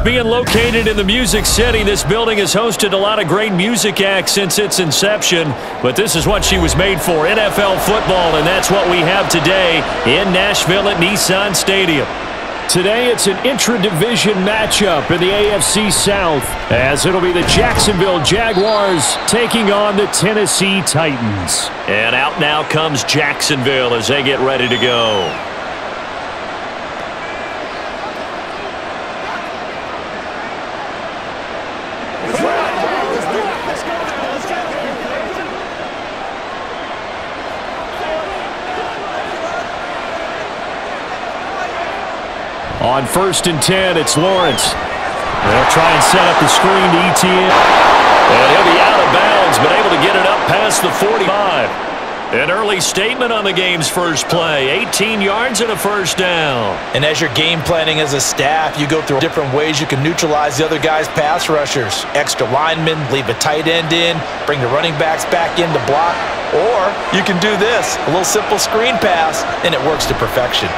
Being located in the Music City, this building has hosted a lot of great music acts since its inception, but this is what she was made for, NFL football, and that's what we have today in Nashville at Nissan Stadium. Today, it's an intra-division matchup in the AFC South, as it'll be the Jacksonville Jaguars taking on the Tennessee Titans. And out now comes Jacksonville as they get ready to go. On 1st and 10, it's Lawrence. They'll try and set up the screen to ETN. And he'll be out of bounds, but able to get it up past the 45. An early statement on the game's first play. 18 yards and a first down. And as you're game planning as a staff, you go through different ways you can neutralize the other guy's pass rushers. Extra linemen, leave a tight end in, bring the running backs back in to block. Or you can do this, a little simple screen pass, and it works to perfection.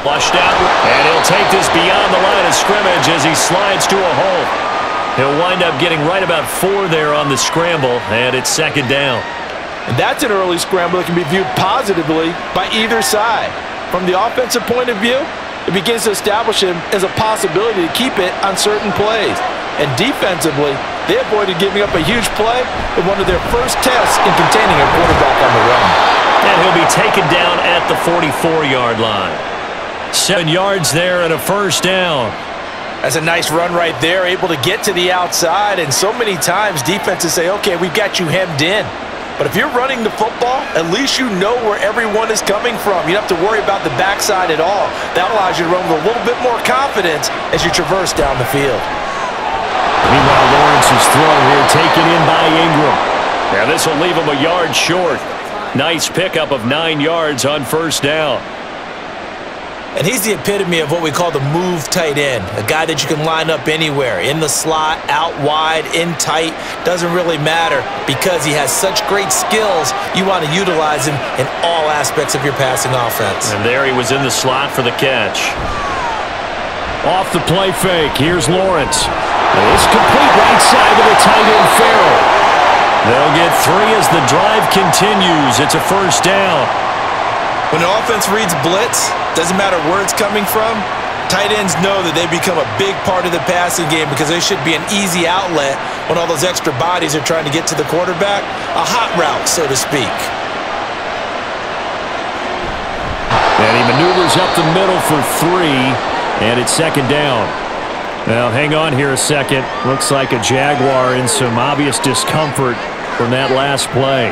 Flushed out, and he'll take this beyond the line of scrimmage as he slides to a hole. He'll wind up getting right about 4 there on the scramble, and it's 2nd down. And that's an early scramble that can be viewed positively by either side. From the offensive point of view, it begins to establish him as a possibility to keep it on certain plays. And defensively, they avoided giving up a huge play in one of their first tests in containing a quarterback on the run. And he'll be taken down at the 44-yard line. 7 yards there and a first down. That's a nice run right there, able to get to the outside. And so many times defenses say, okay, we've got you hemmed in. But if you're running the football, at least you know where everyone is coming from. You don't have to worry about the backside at all. That allows you to run with a little bit more confidence as you traverse down the field. Meanwhile, Lawrence's throw here taken in by Ingram. Now this will leave him a yard short. Nice pickup of 9 yards on first down. And he's the epitome of what we call the move tight end, a guy that you can line up anywhere, in the slot, out wide, in tight, doesn't really matter because he has such great skills. You want to utilize him in all aspects of your passing offense. And there he was in the slot for the catch. Off the play fake, here's Lawrence. It's complete right side to the tight end Farrell. They'll get 3 as the drive continues. It's a first down. When the offense reads blitz, doesn't matter where it's coming from, tight ends know that they become a big part of the passing game because they should be an easy outlet when all those extra bodies are trying to get to the quarterback. A hot route, so to speak. And he maneuvers up the middle for 3, and it's 2nd down. Now, hang on here a second. Looks like a Jaguar in some obvious discomfort from that last play.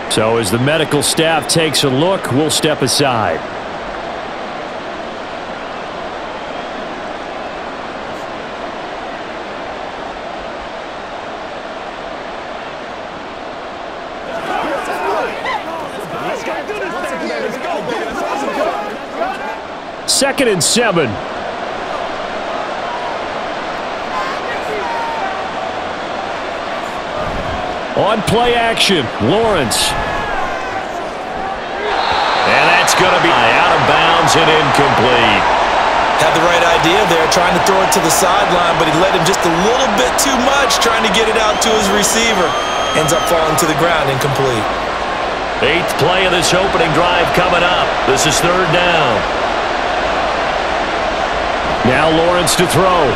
So as the medical staff takes a look, we'll step aside. Second and 7. On play action, Lawrence. And that's going to be out of bounds and incomplete. Had the right idea there, trying to throw it to the sideline, but he led him just a little bit too much, trying to get it out to his receiver. Ends up falling to the ground, incomplete. 8th play of this opening drive coming up. This is 3rd down. Now Lawrence to throw.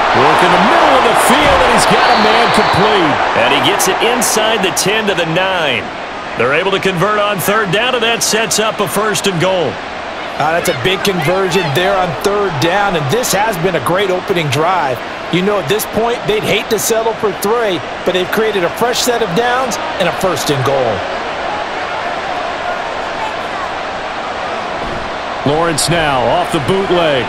Work in the middle of the field, and he's got a man complete. And he gets it inside the 10 to the 9. They're able to convert on 3rd down, and that sets up a 1st and goal. That's a big conversion there on 3rd down, and this has been a great opening drive. You know, at this point, they'd hate to settle for 3, but they've created a fresh set of downs and a 1st and goal. Lawrence now off the bootleg.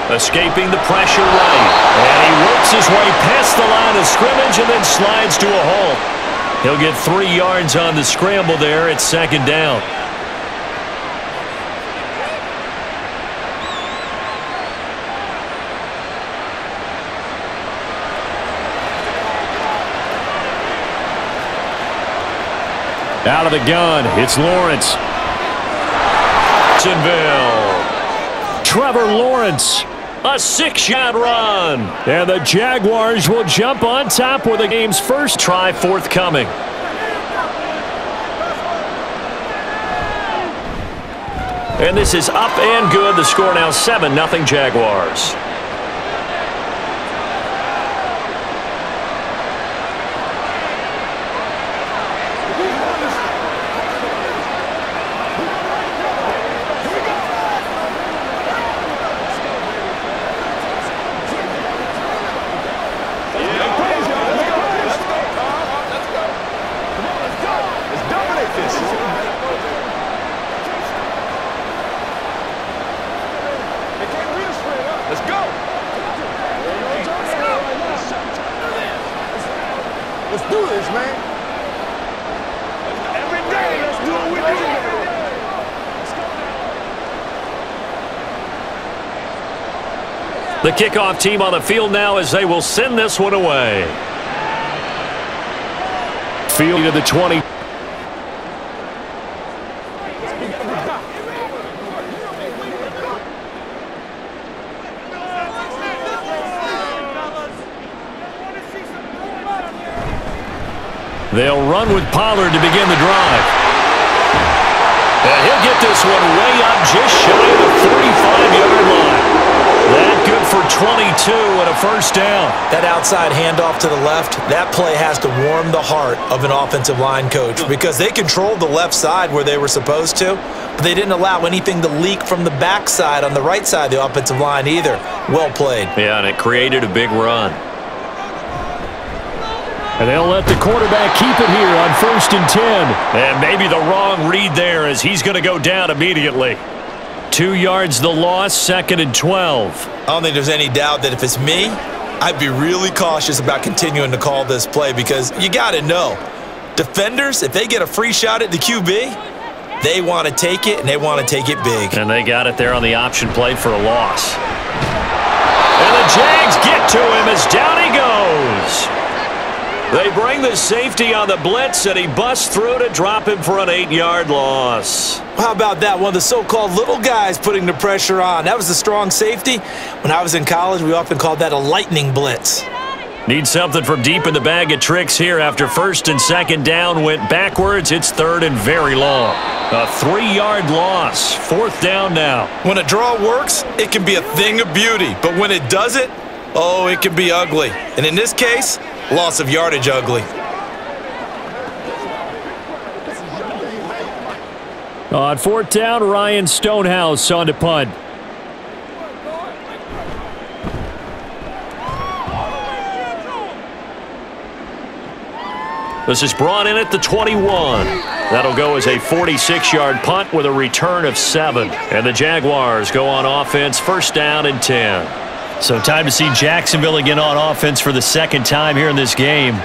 Escaping the pressure right. And he works his way past the line of scrimmage and then slides to a halt. He'll get 3 yards on the scramble there. It's 2nd down. Out of the gun, it's Lawrence. Jacksonville Trevor Lawrence. A 6-yard run. And the Jaguars will jump on top with the game's first try forthcoming. And this is up and good. The score now 7-0 Jaguars. The kickoff team on the field now as they will send this one away. Field to the 20. They'll run with Pollard to begin the drive. And he'll get this one way up just shy of the 35-yard line. That good for 22 and a first down. That outside handoff to the left, that play has to warm the heart of an offensive line coach because they controlled the left side where they were supposed to, but they didn't allow anything to leak from the backside on the right side of the offensive line either. Well played. Yeah, and it created a big run. And they'll let the quarterback keep it here on 1st and 10. And maybe the wrong read there as he's going to go down immediately. 2 yards the loss, 2nd and 12. I don't think there's any doubt that if it's me, I'd be really cautious about continuing to call this play because you got to know, defenders, if they get a free shot at the QB, they want to take it, and they want to take it big. And they got it there on the option play for a loss. And the Jags get to him as down he goes. They bring the safety on the blitz, and he busts through to drop him for an 8-yard loss. How about that? One of the so-called little guys putting the pressure on. That was the strong safety. When I was in college, we often called that a lightning blitz. Need something from deep in the bag of tricks here after 1st and 2nd down went backwards. It's 3rd and very long. A 3-yard loss. 4th down now. When a draw works, it can be a thing of beauty. But when it doesn't, oh, it can be ugly. And in this case, loss of yardage ugly. On 4th down, Ryan Stonehouse on to punt. This is brought in at the 21. That'll go as a 46-yard punt with a return of 7. And the Jaguars go on offense, 1st down and 10. So time to see Jacksonville again on offense for the 2nd time here in this game.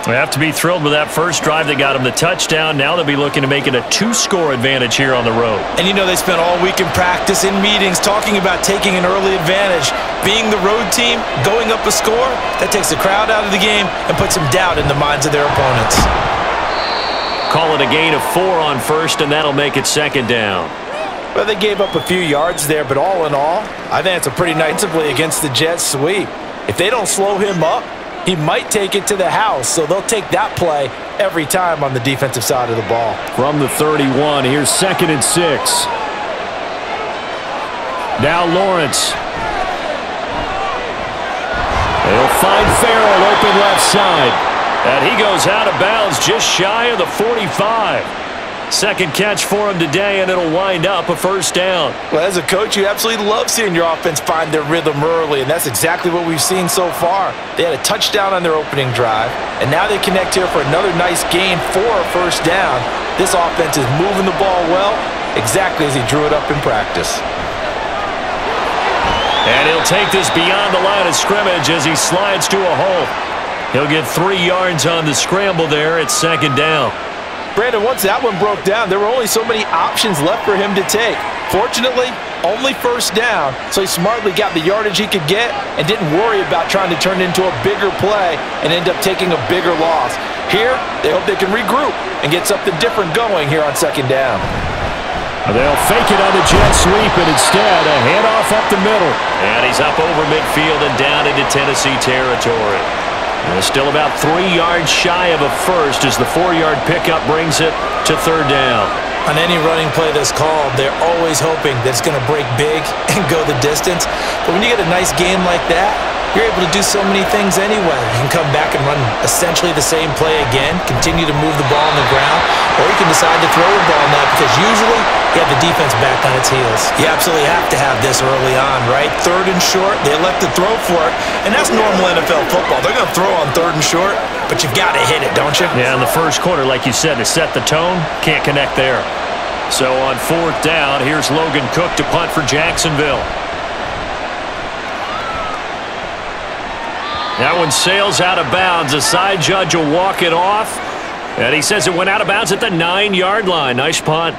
We have to be thrilled with that first drive that got them the touchdown. Now they'll be looking to make it a 2-score advantage here on the road. And you know they spent all week in practice, in meetings, talking about taking an early advantage. Being the road team, going up a score, that takes the crowd out of the game and puts some doubt in the minds of their opponents. Call it a gain of 4 on 1st, and that'll make it 2nd down. Well, they gave up a few yards there, but all in all, I think it's a pretty nice play against the Jets sweep. If they don't slow him up, he might take it to the house, so they'll take that play every time on the defensive side of the ball. From the 31, here's 2nd and 6. Now Lawrence. They'll find Farrell open left side. And he goes out of bounds just shy of the 45. Second catch for him today, and it'll wind up a 1st down. Well, as a coach, you absolutely love seeing your offense find their rhythm early, and that's exactly what we've seen so far. They had a touchdown on their opening drive, and now they connect here for another nice gain for a 1st down. This offense is moving the ball well, exactly as he drew it up in practice. And he'll take this beyond the line of scrimmage as he slides to a hole. He'll get 3 yards on the scramble there at 2nd down. Brandon, once that one broke down, there were only so many options left for him to take. Fortunately, only 1st down, so he smartly got the yardage he could get and didn't worry about trying to turn it into a bigger play and end up taking a bigger loss. Here, they hope they can regroup and get something different going here on 2nd down. They'll fake it on the jet sweep, and instead a handoff up the middle. And he's up over midfield and down into Tennessee territory. And still about 3 yards shy of a first as the 4-yard pickup brings it to third down. On any running play that's called, they're always hoping that it's going to break big and go the distance. But when you get a nice game like that, you're able to do so many things anyway. You can come back and run essentially the same play again, continue to move the ball on the ground, or you can decide to throw the ball now because usually you have the defense back on its heels. You absolutely have to have this early on, right? Third and short, they elect to throw for it, and that's normal NFL football. They're going to throw on third and short, but you've got to hit it, don't you? Yeah, in the first quarter, like you said, to set the tone, can't connect there. So on fourth down, here's Logan Cook to punt for Jacksonville. That one sails out of bounds. The side judge will walk it off. And he says it went out of bounds at the 9-yard line. Nice punt.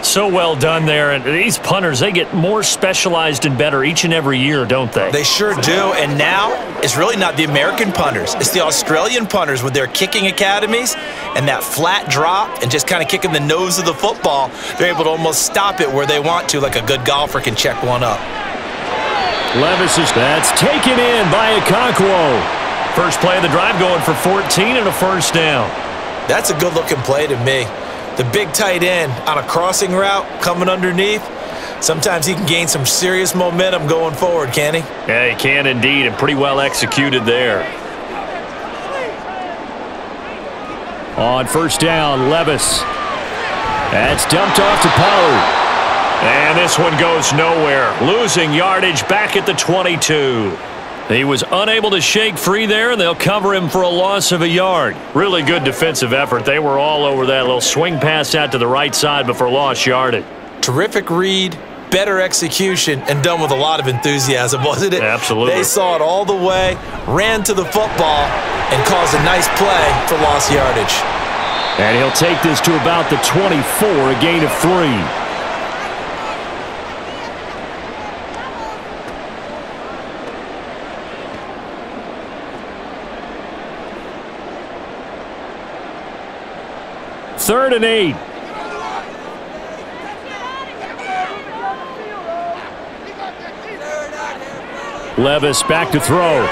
So well done there. And these punters, they get more specialized and better each and every year, don't they? They sure do. And now it's really not the American punters. It's the Australian punters with their kicking academies and that flat drop and just kind of kicking the nose of the football. They're able to almost stop it where they want to, like a good golfer can check one up. Levis is that's taken in by Okonkwo. First play of the drive going for 14 and a first down. That's a good-looking play to me. The big tight end on a crossing route coming underneath. Sometimes he can gain some serious momentum going forward, can he? Yeah, he can indeed, and pretty well executed there. On first down, Levis. That's dumped off to Pollard. And this one goes nowhere. Losing yardage back at the 22. He was unable to shake free there, and they'll cover him for a loss of a yard. Really good defensive effort. They were all over that little swing pass out to the right side before lost yardage. Terrific read, better execution, and done with a lot of enthusiasm, wasn't it? Absolutely. They saw it all the way, ran to the football, and caused a nice play for lost yardage. And he'll take this to about the 24, a gain of 3. Third and 8. Levis back to throw.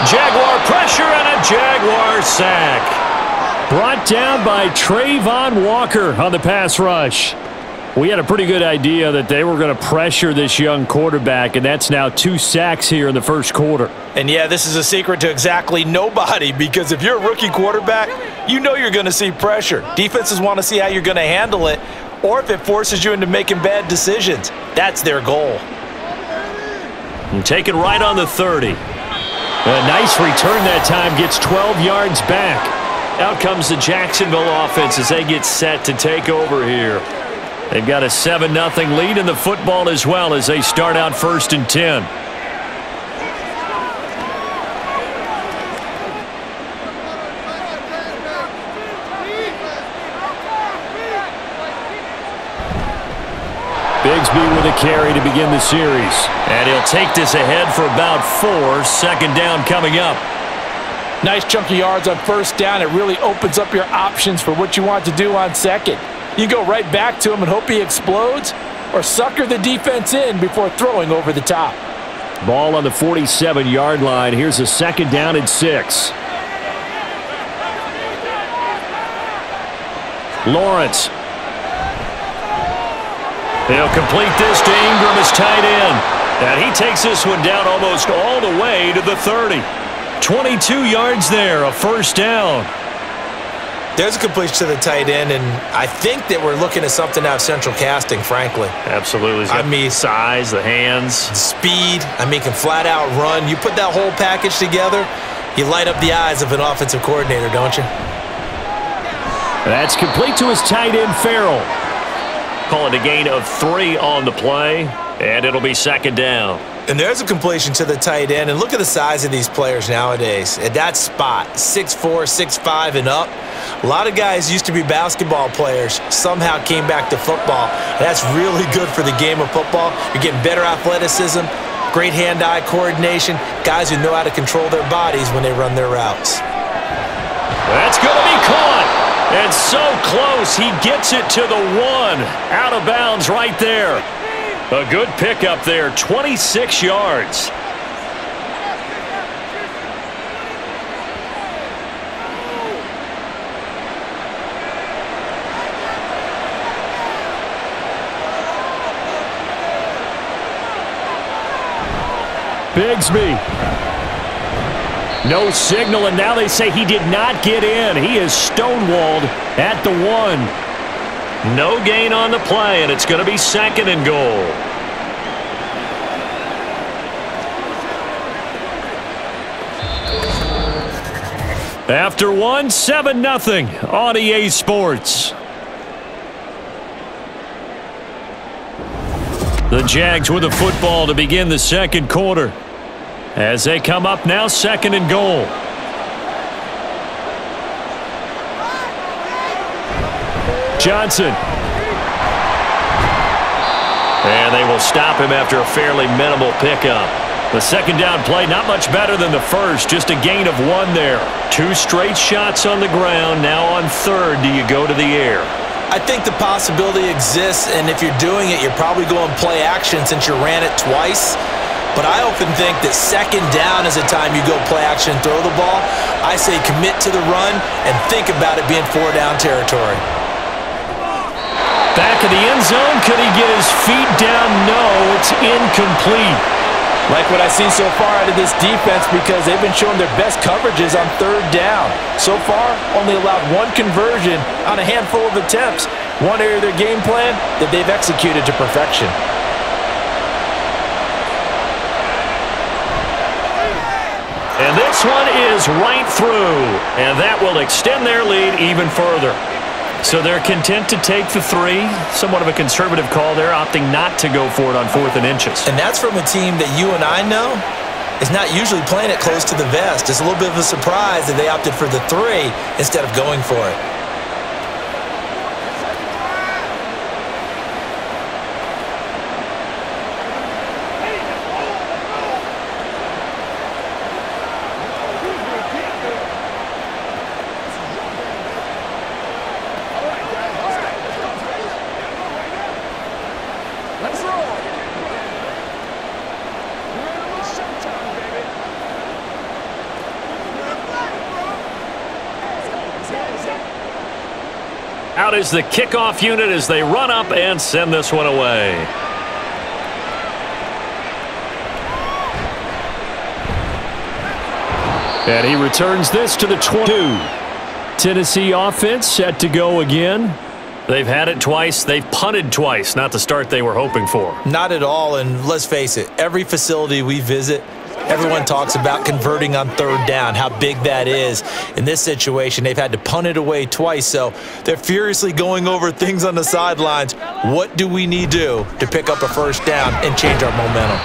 Jaguar pressure and a Jaguar sack. Brought down by Trayvon Walker on the pass rush. We had a pretty good idea that they were going to pressure this young quarterback, and that's now 2 sacks here in the first quarter. And yeah, this is a secret to exactly nobody, because if you're a rookie quarterback, you know you're going to see pressure. Defenses want to see how you're going to handle it, or if it forces you into making bad decisions. That's their goal. And taken right on the 30. A nice return that time, gets 12 yards back. Out comes the Jacksonville offense as they get set to take over here. They've got a 7-0 lead in the football as well as they start out first and 10. Bigsby with a carry to begin the series. And he'll take this ahead for about 4. Second down coming up. Nice chunk of yards on first down. It really opens up your options for what you want to do on second. You go right back to him and hope he explodes, or sucker the defense in before throwing over the top. Ball on the 47-yard line. Here's a second down and 6. Lawrence. He'll complete this to Ingram as tight end. And he takes this one down almost all the way to the 30. 22 yards there, a first down. There's a completion to the tight end, and I think that we're looking at something out of central casting, frankly. Absolutely. I mean, size, the hands. Speed. I mean, can flat out run. You put that whole package together, you light up the eyes of an offensive coordinator, don't you? That's complete to his tight end, Farrell. Call it a gain of 3 on the play, and it'll be second down. And there's a completion to the tight end, and look at the size of these players nowadays. At that spot, 6'4", 6'5", and up. A lot of guys used to be basketball players, somehow came back to football. And that's really good for the game of football. You're getting better athleticism, great hand-eye coordination, guys who know how to control their bodies when they run their routes. That's going to be caught. And so close, he gets it to the 1. Out of bounds right there. A good pickup there, 26 yards. Bigsby. No signal, and now they say he did not get in. He is stonewalled at the 1. No gain on the play, and it's going to be 2nd and goal. After 1, 7-0 on EA Sports. The Jags with the football to begin the 2nd quarter. As they come up now, 2nd and goal. Johnson. And they will stop him after a fairly minimal pickup. The 2nd down play, not much better than the first, just a gain of 1 there. 2 straight shots on the ground. Now on 3rd, do you go to the air? I think the possibility exists, and if you're doing it, you're probably going play action since you ran it twice. But I often think that 2nd down is a time you go play action and throw the ball. I say commit to the run and think about it being 4-down territory. Back of the end zone. Could he get his feet down? No, it's incomplete. Like what I've seen so far out of this defense, because they've been showing their best coverages on 3rd down. So far, only allowed 1 conversion on a handful of attempts. One area of their game plan that they've executed to perfection. And this one is right through, and that will extend their lead even further. So they're content to take the 3. Somewhat of a conservative call there, opting not to go for it on 4th and inches. And that's from a team that you and I know is not usually playing it close to the vest. It's a little bit of a surprise that they opted for the 3 instead of going for it. Out is the kickoff unit as they run up and send this one away. And he returns this to the 22. Tennessee offense set to go again. They've had it twice. They've punted twice. Not the start they were hoping for. Not at all, and let's face it, every facility we visit, everyone talks about converting on 3rd down, how big that is. In this situation, they've had to punt it away twice, so they're furiously going over things on the sidelines. What do we need to do to pick up a 1st down and change our momentum?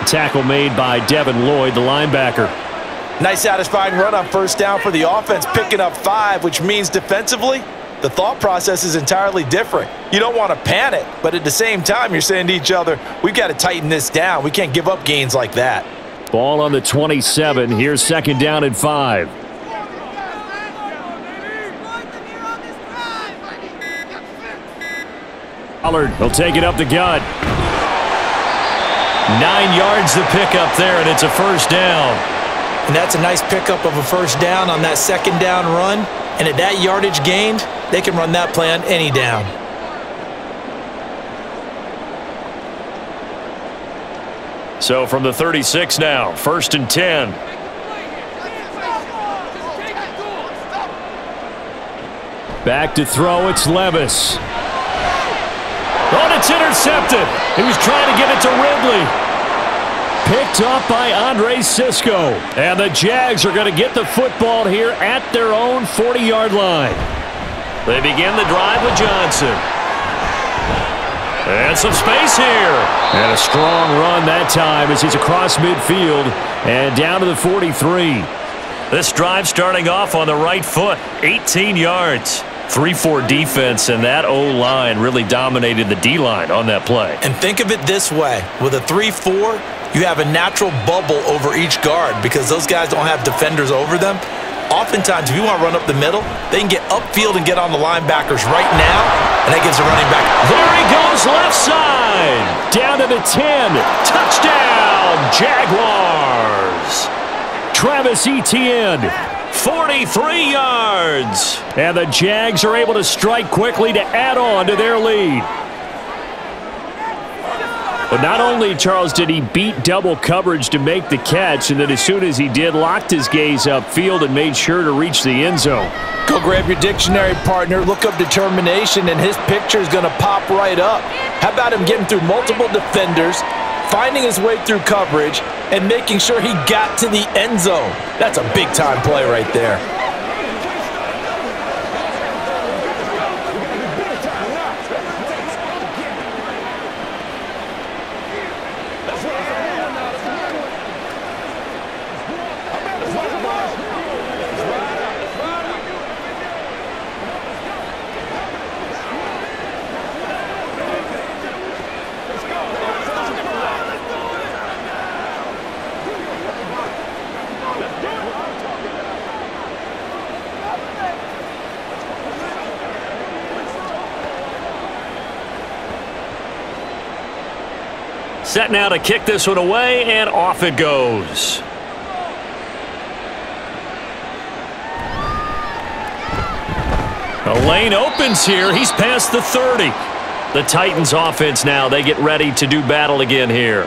Tackle made by Devin Lloyd, the linebacker. Nice satisfying run on 1st down for the offense, picking up 5, which means defensively, the thought process is entirely different. You don't want to panic, but at the same time, you're saying to each other, we've got to tighten this down. We can't give up gains like that. Ball on the 27. Here's 2nd down and 5. Pollard will take it up the gut. 9 yards to pick up there, and it's a 1st down. And that's a nice pickup of a 1st down on that 2nd down run. And at that yardage gained, they can run that play on any down. So from the 36 now, 1st and 10. Back to throw, it's Levis. Oh, it's intercepted. He was trying to get it to Ridley. Picked up by Andre Sisco. And the Jags are going to get the football here at their own 40-yard line. They begin the drive with Johnson. And some space here. And a strong run that time as he's across midfield and down to the 43. This drive starting off on the right foot, 18 yards. 3-4 defense, and that O-line really dominated the D-line on that play. And think of it this way. With a 3-4, you have a natural bubble over each guard because those guys don't have defenders over them. Oftentimes, if you want to run up the middle, they can get upfield and get on the linebackers right now, and that gives the running back. There he goes, left side. Down to the 10. Touchdown, Jaguars. Travis Etienne, 43 yards. And the Jags are able to strike quickly to add on to their lead. But not only, Charles, did he beat double coverage to make the catch, and then as soon as he did, locked his gaze upfield and made sure to reach the end zone. Go grab your dictionary, partner. Look up determination, and his picture is going to pop right up. How about him getting through multiple defenders, finding his way through coverage, and making sure he got to the end zone? That's a big-time play right there. Set now to kick this one away, and off it goes. The lane opens here. He's past the 30. The Titans offense now, they get ready to do battle again here.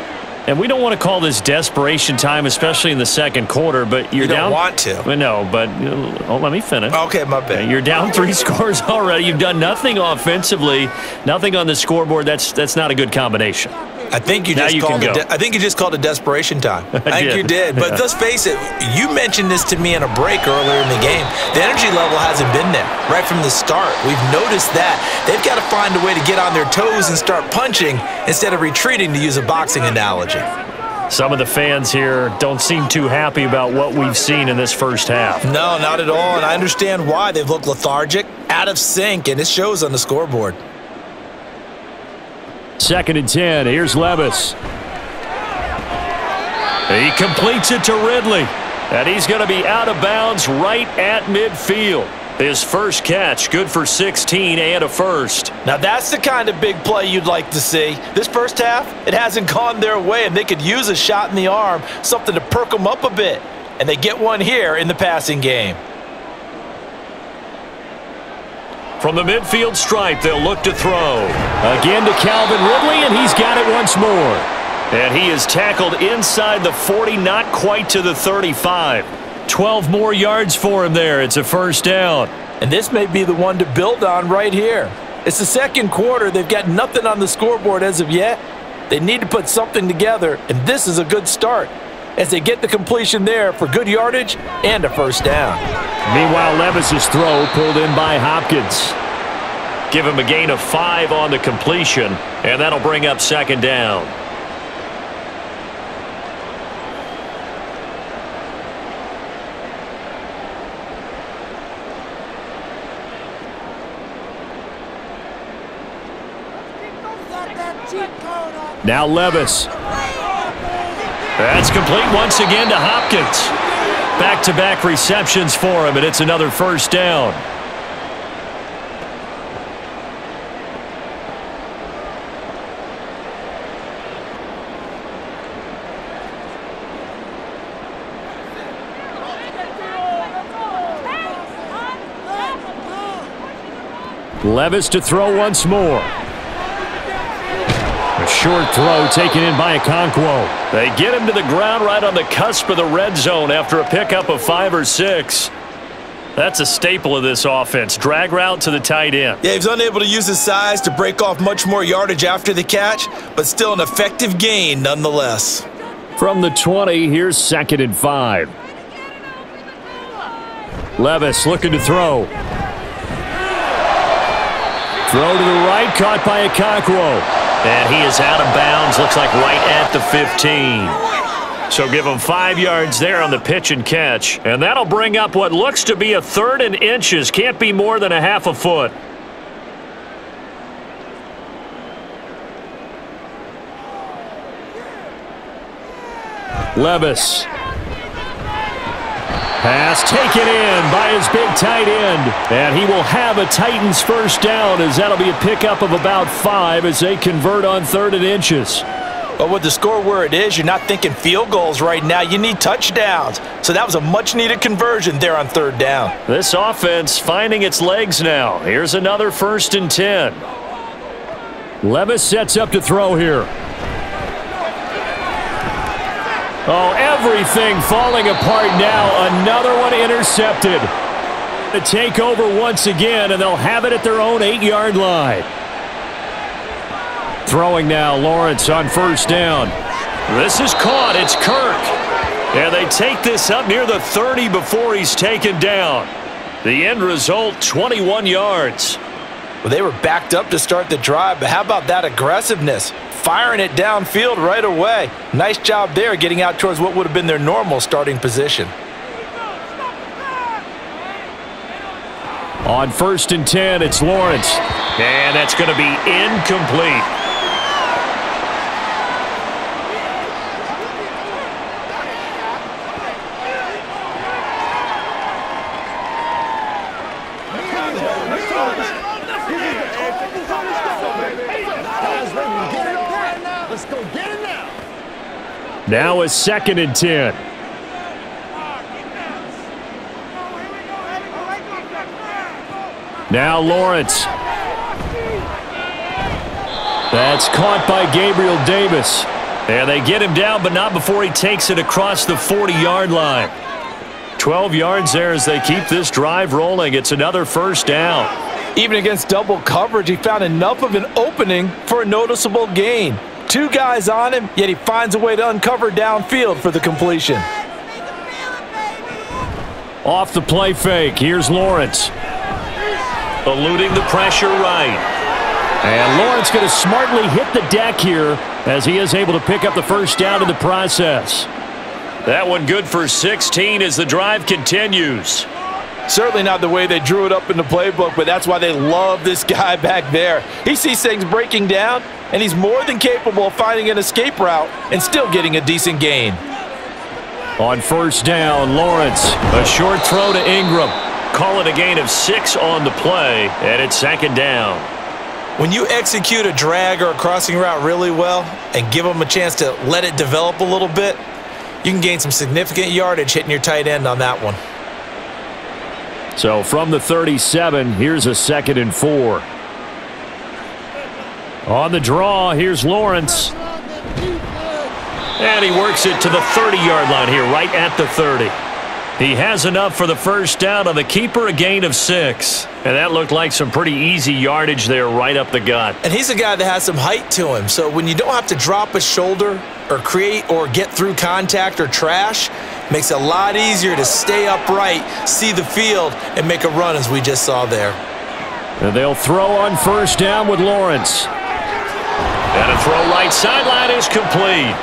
And we don't want to call this desperation time, especially in the second quarter, but you're down. You don't want to. No, but let me finish. Okay, my bad. You're down 3 scores already. You've done nothing offensively, nothing on the scoreboard. That's not a good combination. I think you just called it desperation time. I think you did. But let's face it, you mentioned this to me in a break earlier in the game. The energy level hasn't been there right from the start. We've noticed that. They've got to find a way to get on their toes and start punching instead of retreating, to use a boxing analogy. Some of the fans here don't seem too happy about what we've seen in this first half. No, not at all, and I understand why. They've looked lethargic, out of sync, and it shows on the scoreboard. 2nd and 10. Here's Levis. He completes it to Ridley. And he's going to be out of bounds right at midfield. His first catch, good for 16 and a first. Now that's the kind of big play you'd like to see. This first half, it hasn't gone their way, and they could use a shot in the arm, something to perk them up a bit. And they get one here in the passing game. From the midfield stripe, they'll look to throw. Again to Calvin Ridley, and he's got it once more. And he is tackled inside the 40, not quite to the 35. 12 more yards for him there. It's a first down. And this may be the one to build on right here. It's the second quarter. They've got nothing on the scoreboard as of yet. They need to put something together, and this is a good start as they get the completion there for good yardage and a first down. Meanwhile, Levis's throw pulled in by Hopkins. Give him a gain of 5 on the completion, and that'll bring up second down. Now Levis. That's complete once again to Hopkins. Back-to-back receptions for him, and it's another first down. Levis to throw once more. A short throw taken in by Okonkwo. They get him to the ground right on the cusp of the red zone after a pickup of 5 or 6. That's a staple of this offense. Drag route to the tight end. Yeah, he's unable to use his size to break off much more yardage after the catch, but still an effective gain nonetheless. From the 20, here's 2nd and 5. Levis looking to throw. Throw to the right, caught by Okonkwo. And he is out of bounds, looks like right at the 15. So give him 5 yards there on the pitch and catch. And that'll bring up what looks to be a 3rd and inches. Can't be more than a half a foot. Levis. Pass taken in by his big tight end. And he will have a Titans first down, as that'll be a pickup of about 5 as they convert on 3rd and inches. But with the score where it is, you're not thinking field goals right now. You need touchdowns. So that was a much-needed conversion there on 3rd down. This offense finding its legs now. Here's another 1st and 10. Levis sets up to throw here. Oh, everything falling apart now. Another one intercepted. To take over once again, and they'll have it at their own 8-yard line. Throwing now, Lawrence on 1st down. This is caught. It's Kirk. And they take this up near the 30 before he's taken down. The end result, 21 yards. Well, they were backed up to start the drive, but how about that aggressiveness? Firing it downfield right away. Nice job there getting out towards what would have been their normal starting position. On 1st and 10, it's Lawrence. And that's going to be incomplete. Now a 2nd and 10. Now Lawrence. That's caught by Gabriel Davis. And they get him down, but not before he takes it across the 40-yard line. 12 yards there as they keep this drive rolling. It's another 1st down. Even against double coverage, he found enough of an opening for a noticeable gain. 2 guys on him, yet he finds a way to uncover downfield for the completion. Off the play fake, here's Lawrence. Eluding the pressure right. And Lawrence going to smartly hit the deck here as he is able to pick up the 1st down in the process. That one good for 16 as the drive continues. Certainly not the way they drew it up in the playbook, but that's why they love this guy back there. He sees things breaking down, and he's more than capable of finding an escape route and still getting a decent gain. On 1st down, Lawrence. A short throw to Ingram. Call it a gain of 6 on the play, and it's 2nd down. When you execute a drag or a crossing route really well and give them a chance to let it develop a little bit, you can gain some significant yardage hitting your tight end on that one. So from the 37, here's a 2nd and 4. On the draw, here's Lawrence. And he works it to the 30-yard line here, right at the 30. He has enough for the 1st down on the keeper, a gain of 6. And that looked like some pretty easy yardage there right up the gut. And he's a guy that has some height to him, so when you don't have to drop a shoulder or create or get through contact or trash, makes it a lot easier to stay upright, see the field, and make a run as we just saw there. And they'll throw on 1st down with Lawrence. And a throw right sideline is complete.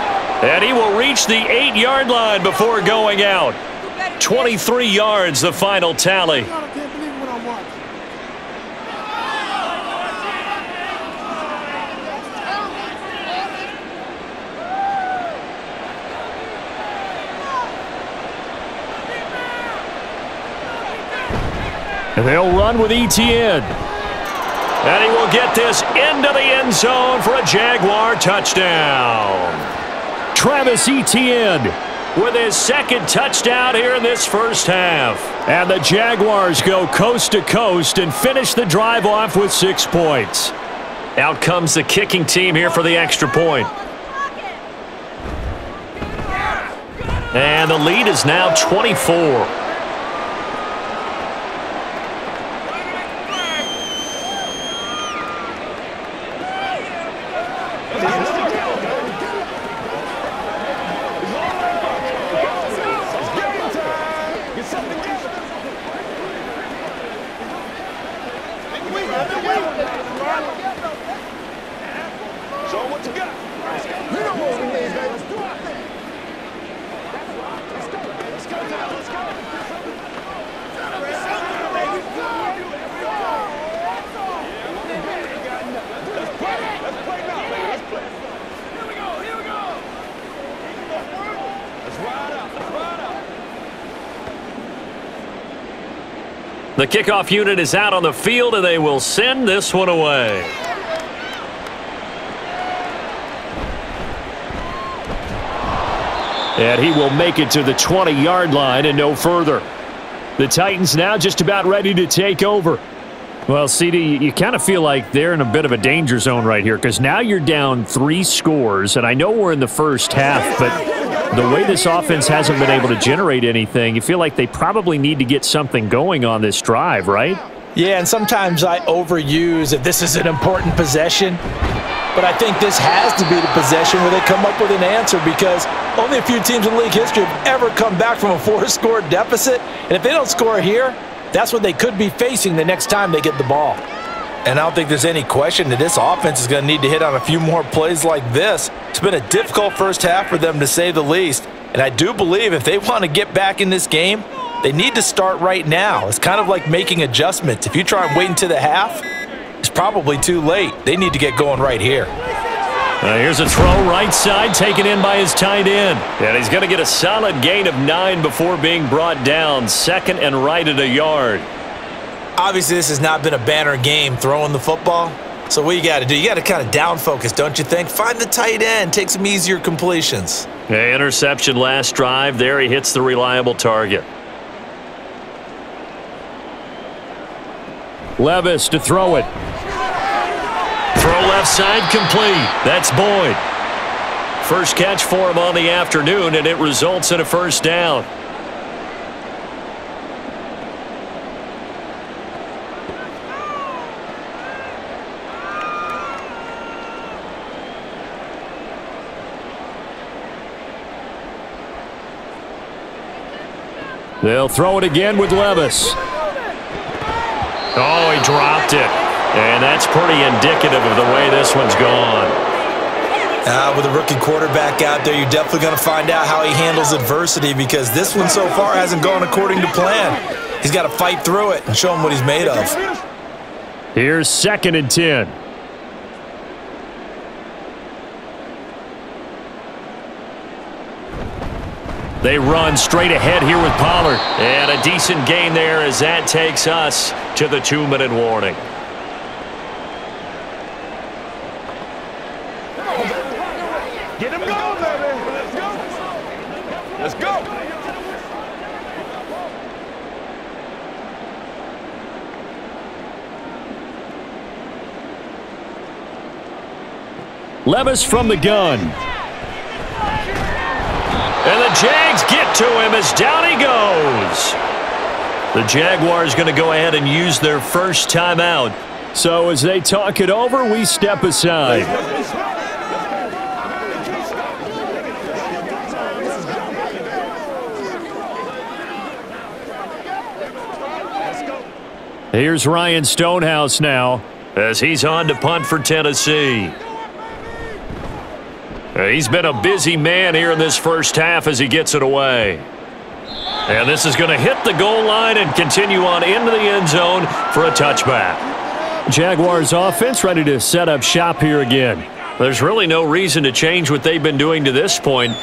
And he will reach the 8-yard line before going out. 23 yards, the final tally. And they'll run with ETN. And he will get this into the end zone for a Jaguar touchdown. Travis Etienne with his 2nd touchdown here in this 1st half. And the Jaguars go coast to coast and finish the drive off with 6 points. Out comes the kicking team here for the extra point. And the lead is now 24. The kickoff unit is out on the field, and they will send this one away. And he will make it to the 20-yard line and no further. The Titans now just about ready to take over. Well, CD, you kind of feel like they're in a bit of a danger zone right here because now you're down 3 scores, and I know we're in the first half, but the way this offense hasn't been able to generate anything, you feel like they probably need to get something going on this drive, right? Yeah, and sometimes I overuse if this is an important possession. But I think this has to be the possession where they come up with an answer because only a few teams in league history have ever come back from a 4-score deficit. And if they don't score here, that's what they could be facing the next time they get the ball. And I don't think there's any question that this offense is going to need to hit on a few more plays like this. It's been a difficult first half for them, to say the least. And I do believe if they want to get back in this game, they need to start right now. It's kind of like making adjustments. If you try and wait until the half, it's probably too late. They need to get going right here. Here's a throw right side taken in by his tight end. And he's going to get a solid gain of 9 before being brought down. Second and right at a yard. Obviously, this has not been a banner game throwing the football. So what you got to do, you got to kind of down focus, don't you think? Find the tight end, take some easier completions. Interception last drive. There he hits the reliable target. Levis to throw it. Throw left side complete. That's Boyd. First catch for him on the afternoon, and it results in a first down. They'll throw it again with Levis. Oh, he dropped it. And that's pretty indicative of the way this one's gone. With a rookie quarterback out there, you're definitely going to find out how he handles adversity because this one so far hasn't gone according to plan. He's got to fight through it and show him what he's made of. Here's 2nd and 10. They run straight ahead here with Pollard. And a decent gain there as that takes us to the 2-minute warning. Get him going, baby. Let's go. Let's go. Levis from the gun. And the Jags get to him as down he goes. The Jaguars going to go ahead and use their first timeout. So as they talk it over, we step aside. Here's Ryan Stonehouse now as he's on to punt for Tennessee. He's been a busy man here in this first half as he gets it away. And this is going to hit the goal line and continue on into the end zone for a touchback. Jaguars offense ready to set up shop here again. There's really no reason to change what they've been doing to this point.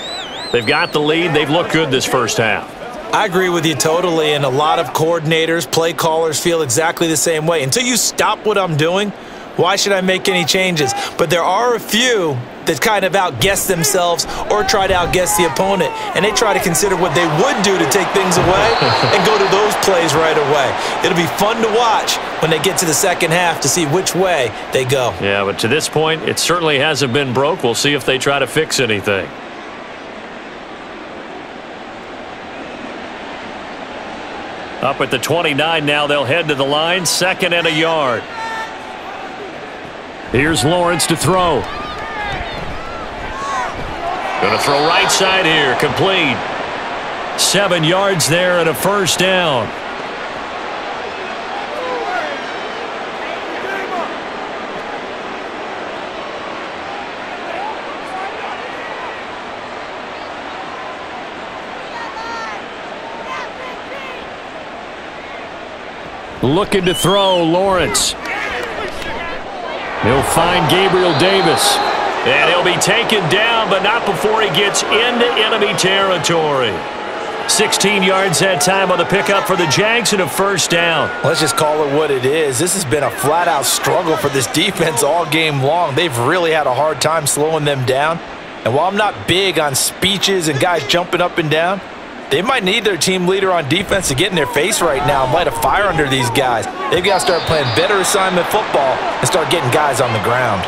They've got the lead. They've looked good this first half. I agree with you totally, and a lot of coordinators, play callers feel exactly the same way. Until you stop what I'm doing, why should I make any changes? But there are a few that kind of outguess themselves or try to outguess the opponent, and they try to consider what they would do to take things away and go to those plays right away. It'll be fun to watch when they get to the second half to see which way they go. Yeah, but to this point, it certainly hasn't been broke. We'll see if they try to fix anything. Up at the 29 now, they'll head to the line, 2nd and a yard. Here's Lawrence to throw. Going to throw right side here, complete. 7 yards there and a first down. Looking to throw, Lawrence. He'll find Gabriel Davis. And he'll be taken down, but not before he gets into enemy territory. 16 yards that time on the pickup for the Jags and a first down. Let's just call it what it is. This has been a flat-out struggle for this defense all game long. They've really had a hard time slowing them down. And while I'm not big on speeches and guys jumping up and down, they might need their team leader on defense to get in their face right now and light a fire under these guys. They've got to start playing better assignment football and start getting guys on the ground.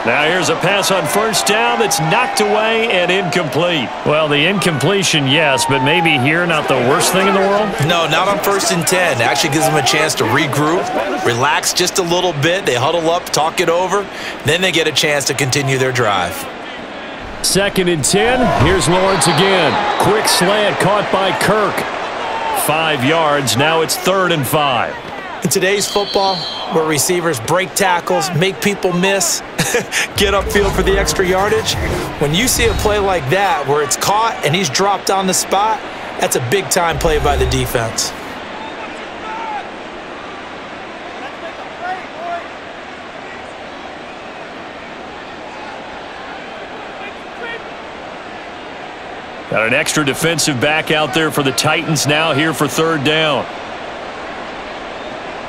Now here's a pass on first down that's knocked away and incomplete. Well, the incompletion, yes, but maybe here not the worst thing in the world? No, not on 1st and 10. It actually gives them a chance to regroup, relax just a little bit. They huddle up, talk it over, then they get a chance to continue their drive. 2nd and 10. Here's Lawrence again. Quick slant caught by Kirk. 5 yards. Now it's 3rd and 5. In today's football, where receivers break tackles, make people miss, get upfield for the extra yardage, when you see a play like that where it's caught and he's dropped on the spot, that's a big-time play by the defense. Got an extra defensive back out there for the Titans now here for 3rd down.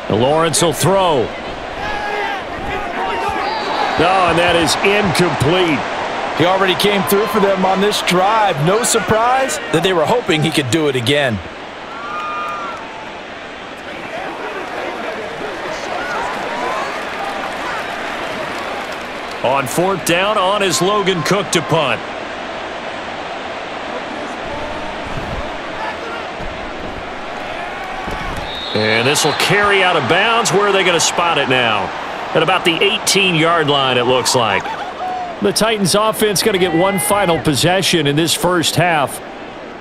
Lawrence will throw. Oh, and that is incomplete. He already came through for them on this drive. No surprise that they were hoping he could do it again. On 4th down, on is Logan Cook to punt. And this will carry out of bounds. Where are they going to spot it now? At about the 18-yard line, it looks like. The Titans offense going to get one final possession in this first half.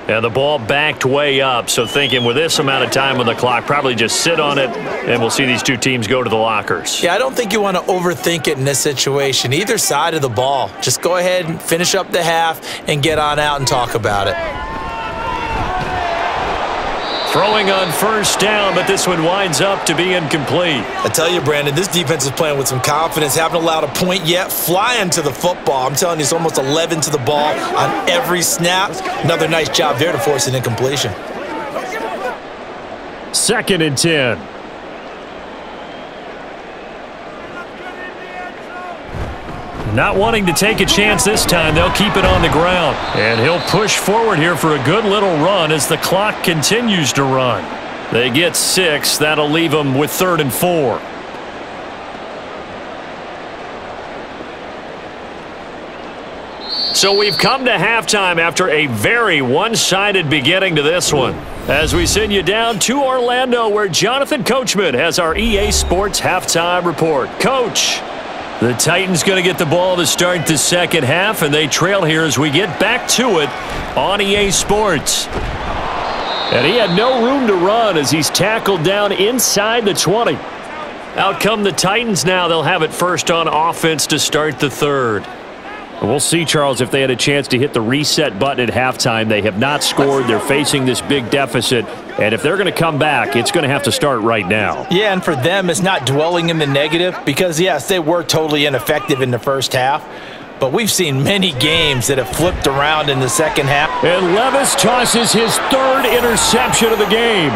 And the ball backed way up. So thinking with this amount of time on the clock, probably just sit on it, and we'll see these two teams go to the lockers. Yeah, I don't think you want to overthink it in this situation. Either side of the ball. Just go ahead and finish up the half and get on out and talk about it. Throwing on 1st down, but this one winds up to be incomplete. I tell you, Brandon, this defense is playing with some confidence. Haven't allowed a point yet. Flying to the football. I'm telling you, it's almost 11 to the ball on every snap. Another nice job there to force an incompletion. 2nd and 10. Not wanting to take a chance this time, they'll keep it on the ground. And he'll push forward here for a good little run as the clock continues to run. They get 6. That'll leave them with 3rd and 4. So we've come to halftime after a very one-sided beginning to this one. As we send you down to Orlando, where Jonathan Coachman has our EA Sports halftime report. Coach. The Titans going to get the ball to start the second half, and they trail here as we get back to it on EA Sports. And he had no room to run as he's tackled down inside the 20. Out come the Titans now. They'll have it first on offense to start the third. We'll see, Charles, if they had a chance to hit the reset button at halftime. They have not scored. They're facing this big deficit. And if they're going to come back, it's going to have to start right now. Yeah, and for them, it's not dwelling in the negative because, yes, they were totally ineffective in the first half. But we've seen many games that have flipped around in the second half. And Levis tosses his 3rd interception of the game.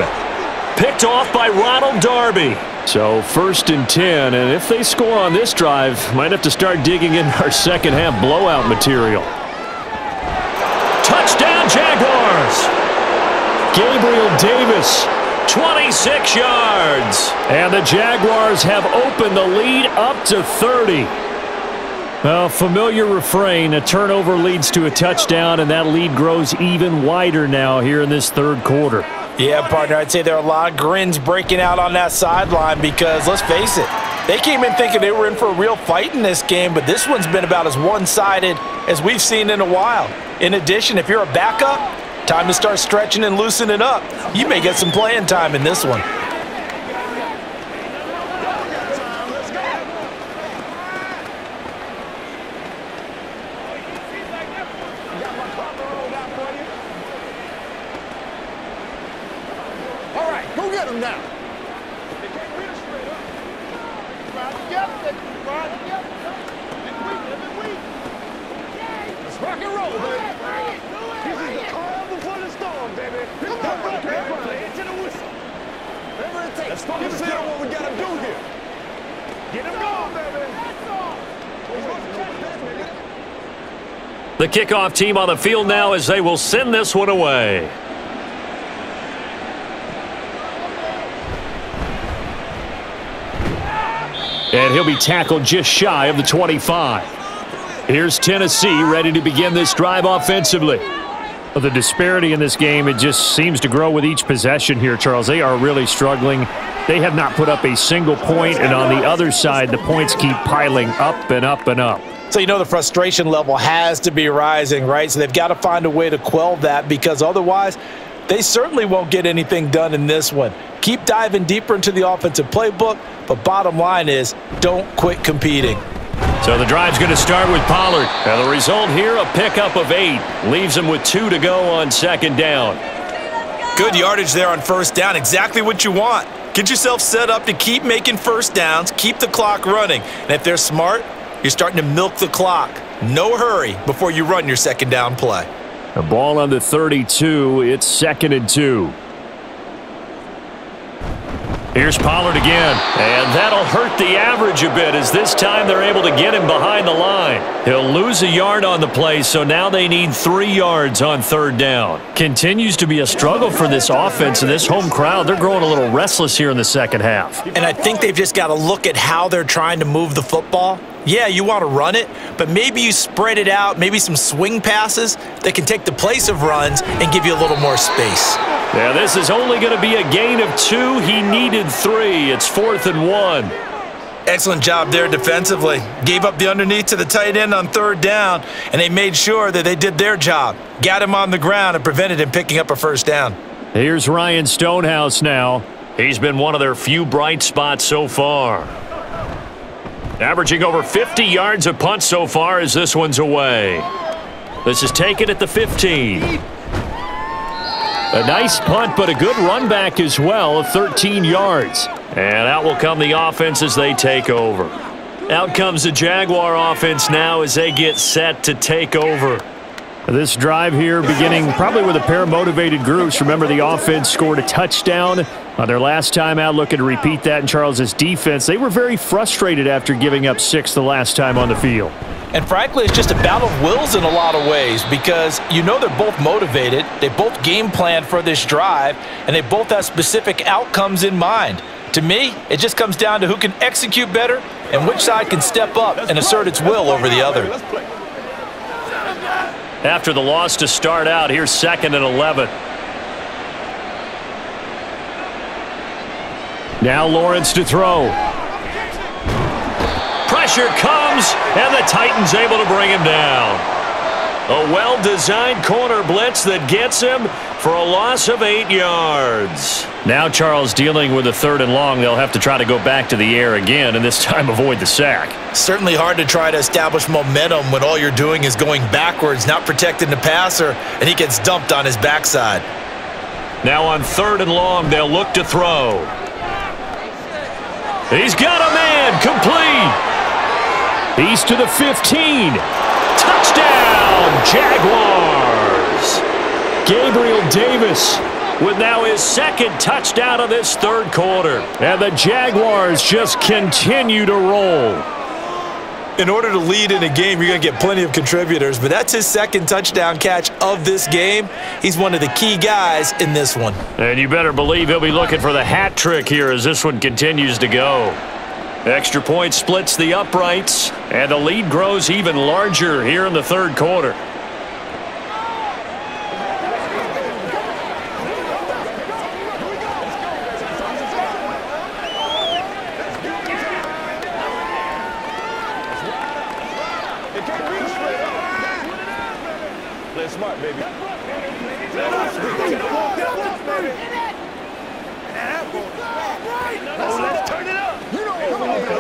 Picked off by Ronald Darby. So 1st and 10, and if they score on this drive, might have to start digging in our second half blowout material. Touchdown Jaguars! Gabriel Davis. 26 yards. And the Jaguars have opened the lead up to 30. Well, familiar refrain, a turnover leads to a touchdown, and that lead grows even wider now here in this third quarter. Yeah, partner, I'd say there are a lot of grins breaking out on that sideline because, let's face it, they came in thinking they were in for a real fight in this game, but this one's been about as one-sided as we've seen in a while. In addition, if you're a backup, time to start stretching and loosening up. You may get some playing time in this one. Let's focus in on what we got to do here. Get him going, baby. The kickoff team on the field now as they will send this one away. And he'll be tackled just shy of the 25. Here's Tennessee ready to begin this drive offensively. Well, the disparity in this game, it just seems to grow with each possession here, Charles. They are really struggling. They have not put up a single point, and on the other side, the points keep piling up and up and up. So you know the frustration level has to be rising, right? So they've got to find a way to quell that, because otherwise they certainly won't get anything done in this one. Keep diving deeper into the offensive playbook, but bottom line is don't quit competing. So the drive's going to start with Pollard. Now the result here, a pickup of 8. Leaves him with 2 to go on second down. Good yardage there on first down. Exactly what you want. Get yourself set up to keep making first downs, keep the clock running. And if they're smart, you're starting to milk the clock. No hurry before you run your second down play. A ball on the 32. It's 2nd and 2. Here's Pollard again, and that'll hurt the average a bit as this time they're able to get him behind the line. He'll lose a yard on the play, so now they need 3 yards on third down. Continues to be a struggle for this offense, and this home crowd, they're growing a little restless here in the second half. And I think they've just got to look at how they're trying to move the football. Yeah, you want to run it, but maybe you spread it out, maybe some swing passes that can take the place of runs and give you a little more space. Yeah, this is only going to be a gain of 2. He needed 3. It's 4th and 1. Excellent job there defensively. Gave up the underneath to the tight end on third down, and they made sure that they did their job. Got him on the ground and prevented him picking up a first down. Here's Ryan Stonehouse now. He's been one of their few bright spots so far. Averaging over 50 yards a punt so far as this one's away. This is taken at the 15. A nice punt, but a good run back as well of 13 yards. And out will come the offense as they take over. Out comes the Jaguar offense now as they get set to take over. This drive here beginning probably with a pair of motivated groups. Remember, the offense scored a touchdown on their last time out, looking to repeat that in Charles's defense. They were very frustrated after giving up 6 the last time on the field. And frankly, it's just a battle of wills in a lot of ways, because you know they're both motivated, they both game planned for this drive, and they both have specific outcomes in mind. To me, it just comes down to who can execute better and which side can step up and assert its will over the other. After the loss to start out, here's 2nd and 11. Now Lawrence to throw. Pressure comes, and the Titans able to bring him down. A well-designed corner blitz that gets him for a loss of 8 yards. Now Charles dealing with a 3rd and long. They'll have to try to go back to the air again, and this time avoid the sack. Certainly hard to try to establish momentum when all you're doing is going backwards, not protecting the passer, and he gets dumped on his backside. Now on 3rd and long, they'll look to throw. He's got a man, complete. He's to the 15. Touchdown, Jaguars. Gabriel Davis with now his 2nd touchdown of this 3rd quarter. And the Jaguars just continue to roll. In order to lead in a game, you're going to get plenty of contributors, but that's his 2nd touchdown catch of this game. He's one of the key guys in this one. And you better believe he'll be looking for the hat trick here as this one continues to go. Extra point splits the uprights, and the lead grows even larger here in the 3rd quarter. Play smart, baby. Oh, let's turn it up. You know what we're going to do.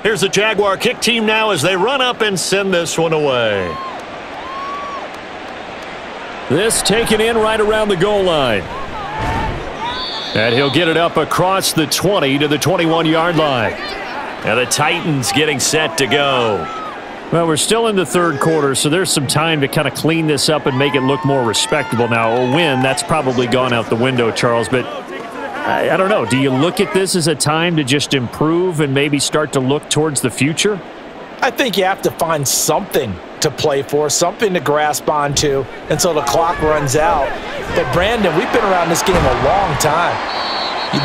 Here's the Jaguar kick team now as they run up and send this one away. This taken in right around the goal line. And he'll get it up across the 20 to the 21-yard line. Now the Titans getting set to go. Well, we're still in the third quarter, so there's some time to kind of clean this up and make it look more respectable. Now, a win, that's probably gone out the window, Charles, but I don't know. Do you look at this as a time to just improve and maybe start to look towards the future? I think you have to find something to play for, something to grasp onto until the clock runs out. But, Brandon, we've been around this game a long time.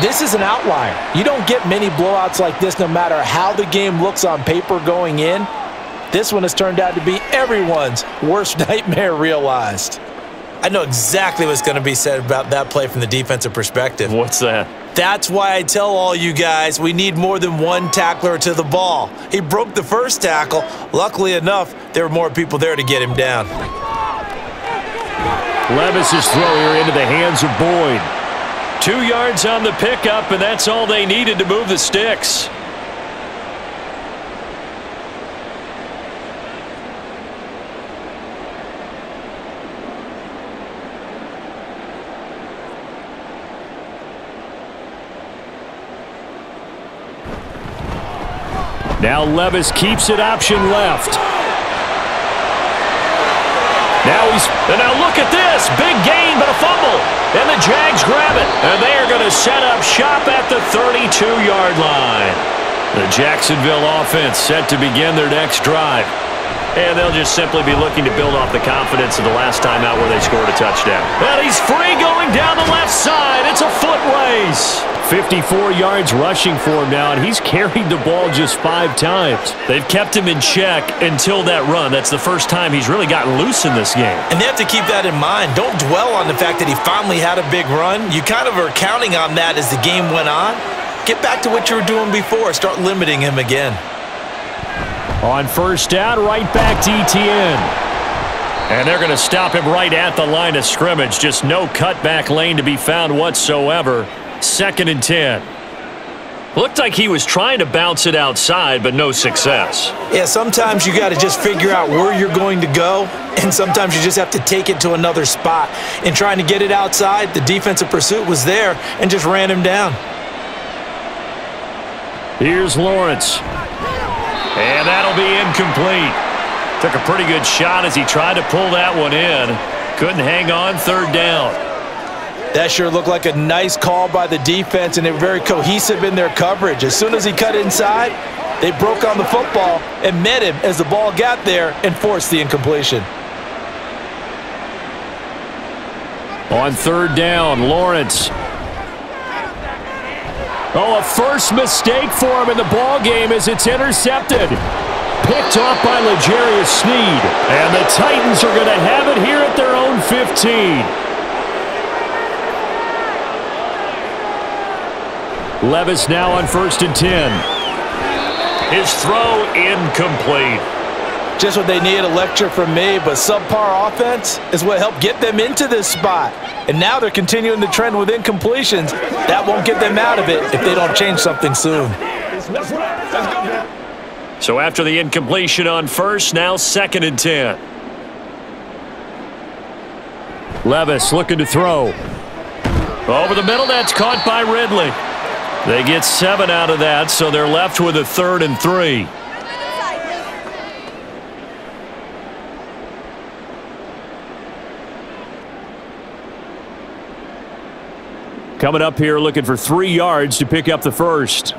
This is an outlier. You don't get many blowouts like this no matter how the game looks on paper going in. This one has turned out to be everyone's worst nightmare realized. I know exactly what's going to be said about that play from the defensive perspective. What's that? That's why I tell all you guys we need more than one tackler to the ball. He broke the first tackle. Luckily enough, there were more people there to get him down. Levis's throw here into the hands of Boyd. 2 yards on the pickup, and that's all they needed to move the sticks. Now Levis keeps it option left. Now look at this. Big gain, but a fumble. And the Jags grab it. And they are going to set up shop at the 32-yard line. The Jacksonville offense set to begin their next drive. And they'll just simply be looking to build off the confidence of the last time out where they scored a touchdown. And he's free going down the left side. It's a foot race. 54 yards rushing for him now, and he's carried the ball just 5 times. They've kept him in check until that run. That's the first time he's really gotten loose in this game. And they have to keep that in mind. Don't dwell on the fact that he finally had a big run. You kind of are counting on that as the game went on. Get back to what you were doing before. Start limiting him again. On first down, right back to Etienne. And they're going to stop him right at the line of scrimmage. Just no cutback lane to be found whatsoever. 2nd and 10. Looked like he was trying to bounce it outside, but no success. Yeah, sometimes you got to just figure out where you're going to go, and sometimes you just have to take it to another spot. In trying to get it outside, the defensive pursuit was there and just ran him down. Here's Lawrence. And that'll be incomplete. Took a pretty good shot as he tried to pull that one in. Couldn't hang on. 3rd down. That sure looked like a nice call by the defense, and they were very cohesive in their coverage. As soon as he cut inside, they broke on the football and met him as the ball got there and forced the incompletion. On 3rd down, Lawrence. Oh, a first mistake for him in the ball game as it's intercepted. Picked off by L'Jarius Sneed. And the Titans are going to have it here at their own 15. Levis now on 1st and 10. His throw incomplete. Just what they needed, a lecture from me, but subpar offense is what helped get them into this spot. And now they're continuing the trend with incompletions. That won't get them out of it if they don't change something soon. So after the incompletion on first, now 2nd and 10. Levis looking to throw. Over the middle, that's caught by Ridley. They get 7 out of that, so they're left with a 3rd and 3. Coming up here looking for 3 yards to pick up the first.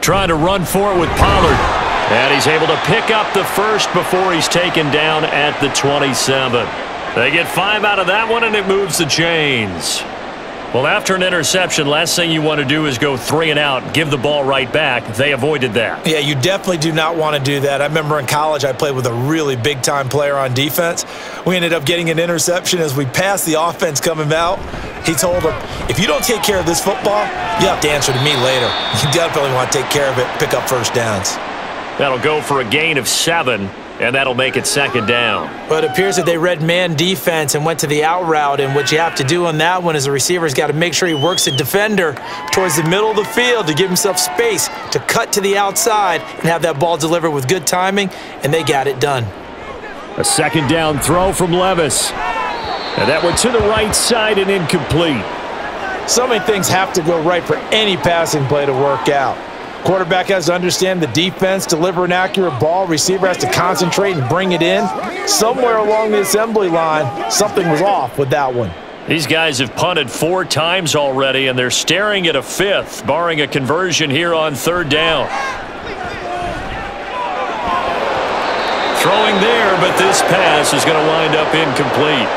Trying to run for it with Pollard. And he's able to pick up the first before he's taken down at the 27. They get 5 out of that one, and it moves the chains. Well, after an interception, last thing you want to do is go 3 and out, give the ball right back. They avoided that. Yeah, you definitely do not want to do that. I remember in college I played with a really big-time player on defense. We ended up getting an interception as we passed the offense coming out. He told him, if you don't take care of this football, you have to answer to me later. You definitely want to take care of it, pick up first downs. That'll go for a gain of 7. And that'll make it 2nd down. But it appears that they read man defense and went to the out route. And what you have to do on that one is the receiver's got to make sure he works the defender towards the middle of the field to give himself space to cut to the outside and have that ball delivered with good timing. And they got it done. A 2nd down throw from Levis. And that one to the right side and incomplete. So many things have to go right for any passing play to work out. Quarterback has to understand the defense, deliver an accurate ball. Receiver has to concentrate and bring it in. Somewhere along the assembly line, something was off with that one. These guys have punted 4 times already, and they're staring at a 5th, barring a conversion here on 3rd down. Throwing there, but this pass is going to wind up incomplete.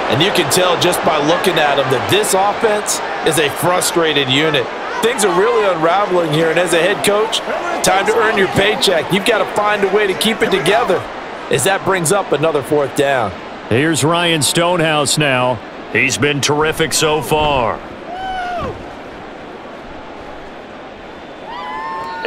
And you can tell just by looking at them that this offense is a frustrated unit. Things are really unraveling here, and as a head coach, time to earn your paycheck. You've got to find a way to keep it together as that brings up another 4th down. Here's Ryan Stonehouse now. He's been terrific so far.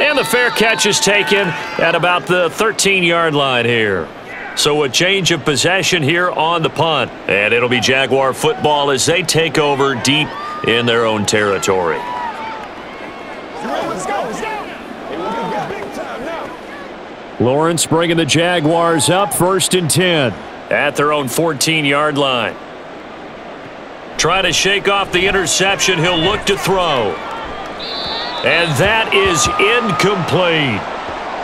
And the fair catch is taken at about the 13-yard line here. So a change of possession here on the punt. And it'll be Jaguar football as they take over deep in their own territory. Lawrence bringing the Jaguars up 1st and 10. At their own 14-yard line. Trying to shake off the interception. He'll look to throw. And that is incomplete.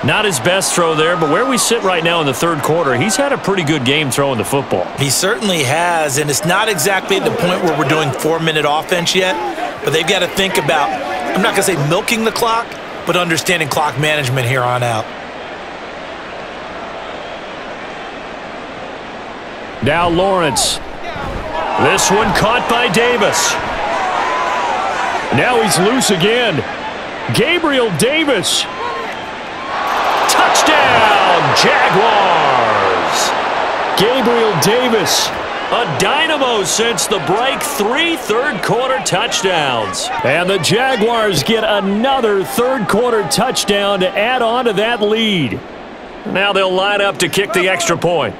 Not his best throw there, but where we sit right now in the 3rd quarter, he's had a pretty good game throwing the football. He certainly has, and it's not exactly at the point where we're doing 4-minute offense yet, but they've got to think about, I'm not going to say milking the clock, but understanding clock management here on out. Now Lawrence. This one caught by Davis. Now he's loose again. Gabriel Davis. Touchdown, Jaguars. Gabriel Davis. A dynamo since the break. 3 third-quarter touchdowns. And the Jaguars get another third-quarter touchdown to add on to that lead. Now they'll line up to kick the extra point.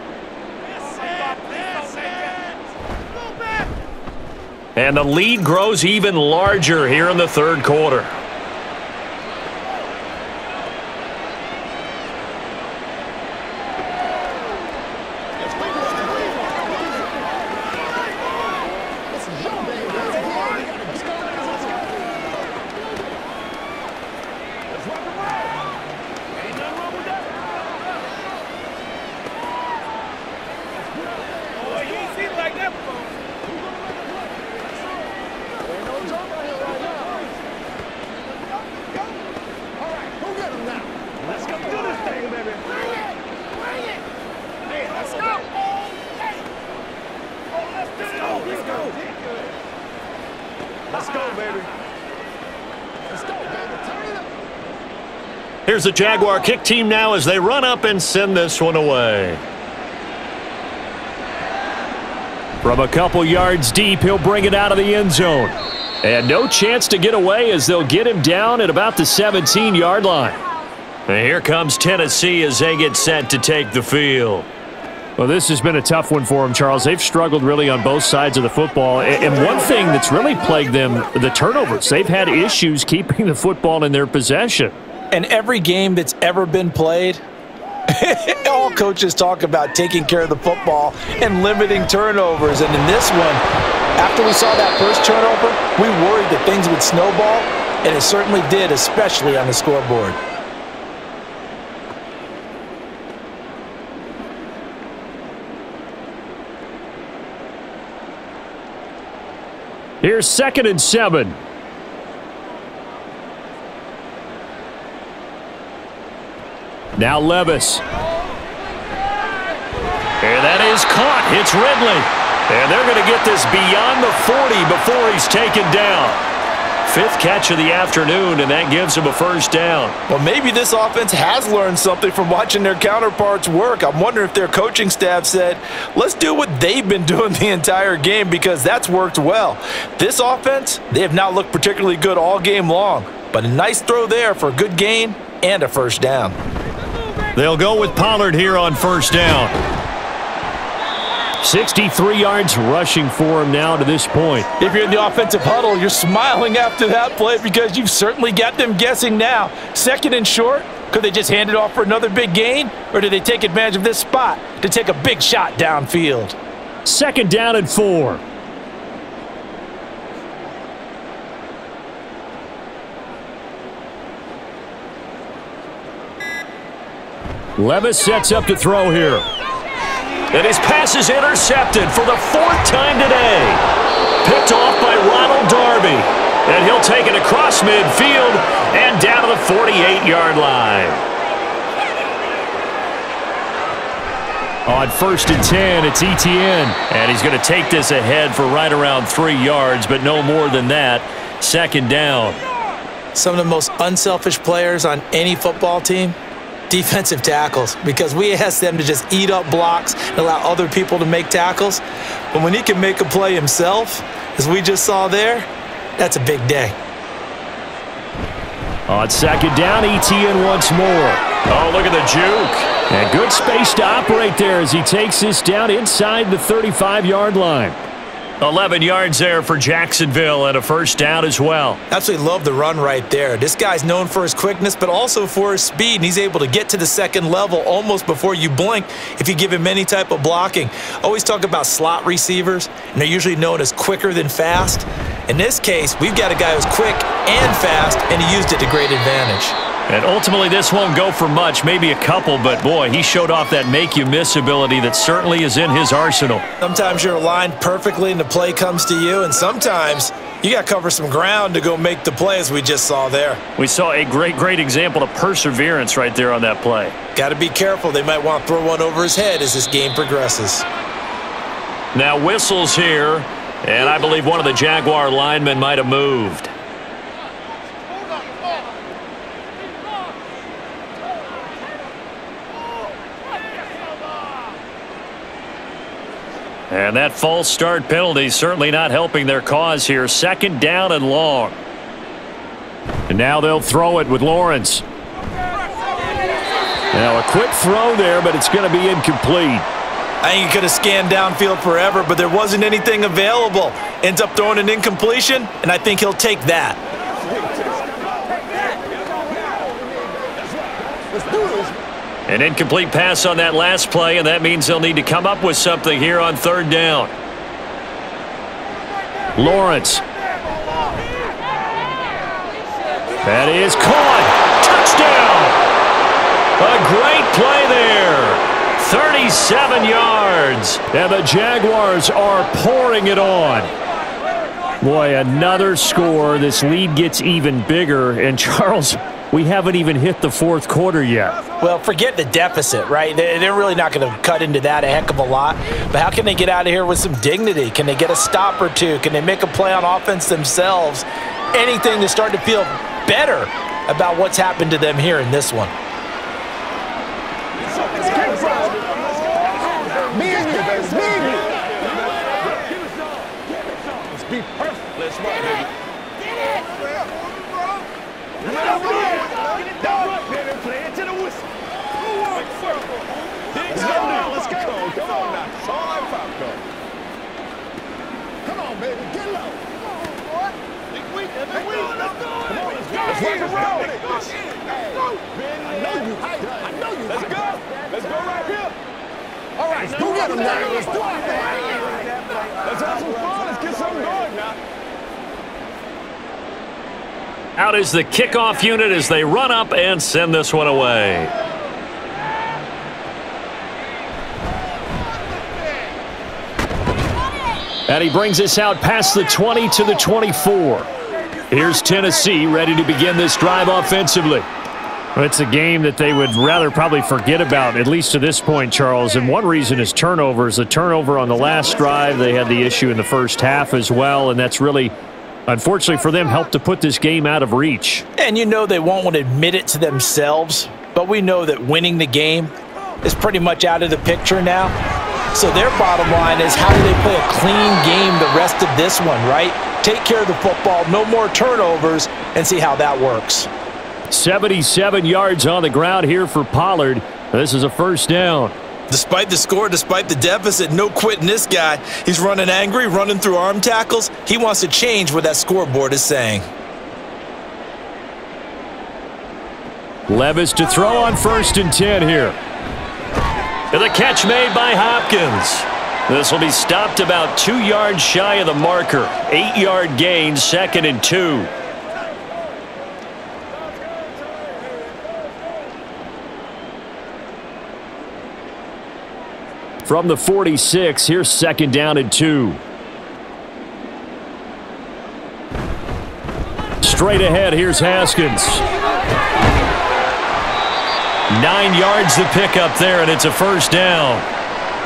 And the lead grows even larger here in the 3rd quarter. Here's the Jaguar kick team now as they run up and send this one away. From a couple yards deep, he'll bring it out of the end zone. And no chance to get away as they'll get him down at about the 17-yard line. And here comes Tennessee as they get set to take the field. Well, this has been a tough one for them, Charles. They've struggled really on both sides of the football. And one thing that's really plagued them, the turnovers. They've had issues keeping the football in their possession. And every game that's ever been played, all coaches talk about taking care of the football and limiting turnovers. And in this one, after we saw that first turnover, we worried that things would snowball, and it certainly did, especially on the scoreboard. Here's 2nd and 7. Now Levis. And that is caught. It's Ridley. And they're going to get this beyond the 40 before he's taken down. 5th catch of the afternoon, and that gives him a first down. Well, maybe this offense has learned something from watching their counterparts work. I'm wondering if their coaching staff said, let's do what they've been doing the entire game, because that's worked well. This offense, they have not looked particularly good all game long, but a nice throw there for a good gain and a first down. They'll go with Pollard here on first down. 63 yards rushing for him now to this point. If you're in the offensive huddle, you're smiling after that play because you've certainly got them guessing now. 2nd and short, could they just hand it off for another big gain? Or do they take advantage of this spot to take a big shot downfield? 2nd down and 4. Levis sets up to throw here. And his pass is intercepted for the 4th time today. Picked off by Ronald Darby. And he'll take it across midfield and down to the 48-yard line. On 1st and 10, it's Etienne. And he's going to take this ahead for right around 3 yards, but no more than that. 2nd down. Some of the most unselfish players on any football team, defensive tackles, because we ask them to just eat up blocks and allow other people to make tackles. But when he can make a play himself, as we just saw there, that's a big day. On 2nd down, Etienne once more. Oh, look at the juke. And good space to operate there as he takes this down inside the 35-yard line. 11 yards there for Jacksonville and a 1st down as well. Absolutely love the run right there. This guy's known for his quickness, but also for his speed, and he's able to get to the 2nd level almost before you blink if you give him any type of blocking. Always talk about slot receivers, and they're usually known as quicker than fast. In this case, we've got a guy who's quick and fast, and he used it to great advantage. And ultimately, this won't go for much, maybe a couple, but boy, he showed off that make-you-miss ability that certainly is in his arsenal. Sometimes you're aligned perfectly and the play comes to you, and sometimes you got to cover some ground to go make the play, as we just saw there. We saw a great example of perseverance right there on that play. Got to be careful. They might want to throw one over his head as this game progresses. Now whistles here, and I believe one of the Jaguar linemen might have moved. And that false start penalty certainly not helping their cause here. 2nd down and long. And now they'll throw it with Lawrence. Now a quick throw there, but it's going to be incomplete. I think he could have scanned downfield forever, but there wasn't anything available. Ends up throwing an incompletion, and I think he'll take that. An incomplete pass on that last play, and that means they'll need to come up with something here on 3rd down. Lawrence. That is caught. Touchdown! A great play there. 37 yards. And the Jaguars are pouring it on. Boy, another score. This lead gets even bigger. And Charles, we haven't even hit the 4th quarter yet. Well, forget the deficit, right? They're really not going to cut into that a heck of a lot. But how can they get out of here with some dignity? Can they get a stop or two? Can they make a play on offense themselves? Anything to start to feel better about what's happened to them here in this one. Let's be perfect. Let's run, baby. Play it to the whistle. Let's go. Come on now. It's all like popcorn. Come on, baby. Get low. Big week. Come on, let's rock and roll. I know you. Let's go. Let's go right here. All right, go get him now. Let's do it. Let's have some fun. Let's get something going now. Out is the kickoff unit as they run up and send this one away. And he brings us out past the 20 to the 24. Here's Tennessee ready to begin this drive offensively. It's a game that they would rather probably forget about, at least to this point, Charles. And one reason is turnovers. The turnover on the last drive, they had the issue in the first half as well, and that's really, unfortunately for them, helped to put this game out of reach. And you know they won't want to admit it to themselves, but we know that winning the game is pretty much out of the picture now. So their bottom line is, how do they play a clean game the rest of this one, right? Take care of the football, no more turnovers, and see how that works. 77 yards on the ground here for Pollard. This is a 1st down. Despite the score, despite the deficit, no quitting this guy. He's running angry, running through arm tackles. He wants to change what that scoreboard is saying. Levis to throw on 1st and 10 here. And the catch made by Hopkins. This will be stopped about 2 yards shy of the marker. 8-yard gain, 2nd and 2. From the 46, here's 2nd down and 2. Straight ahead, here's Haskins. 9 yards to pick up there, and it's a 1st down.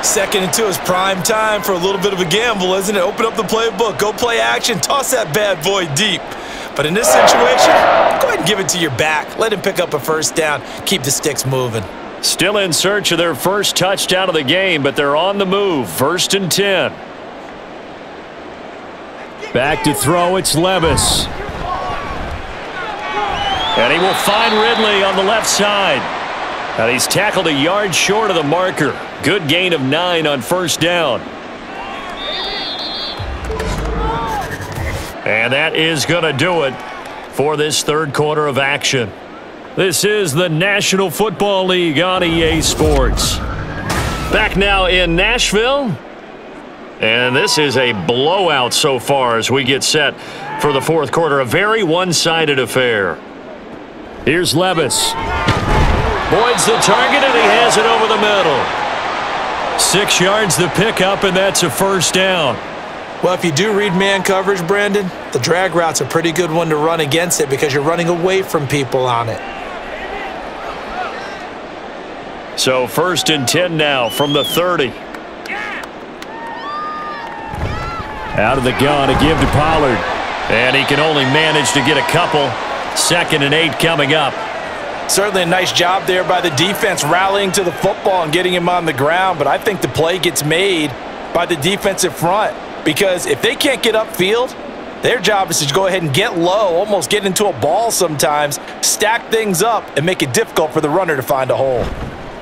2nd and 2 is prime time for a little bit of a gamble, isn't it? Open up the playbook, go play action, toss that bad boy deep. But in this situation, go ahead and give it to your back. Let him pick up a 1st down. Keep the sticks moving. Still in search of their first touchdown of the game, but they're on the move. 1st and 10. Back to throw, it's Levis. And he will find Ridley on the left side. And he's tackled a yard short of the marker. Good gain of 9 on 1st down. And that is going to do it for this 3rd quarter of action. This is the National Football League on EA Sports. Back now in Nashville. And this is a blowout so far as we get set for the 4th quarter. A very one-sided affair. Here's Levis. Boyd's the target, and he has it over the middle. 6 yards the pickup, and that's a 1st down. Well, if you do read man coverage, Brandon, the drag route's a pretty good one to run against it because you're running away from people on it. So 1st and 10 now from the 30. Out of the gun to give to Pollard. And he can only manage to get a couple. 2nd and 8 coming up. Certainly a nice job there by the defense rallying to the football and getting him on the ground, but I think the play gets made by the defensive front because if they can't get upfield, their job is to go ahead and get low, almost get into a ball sometimes, stack things up, and make it difficult for the runner to find a hole.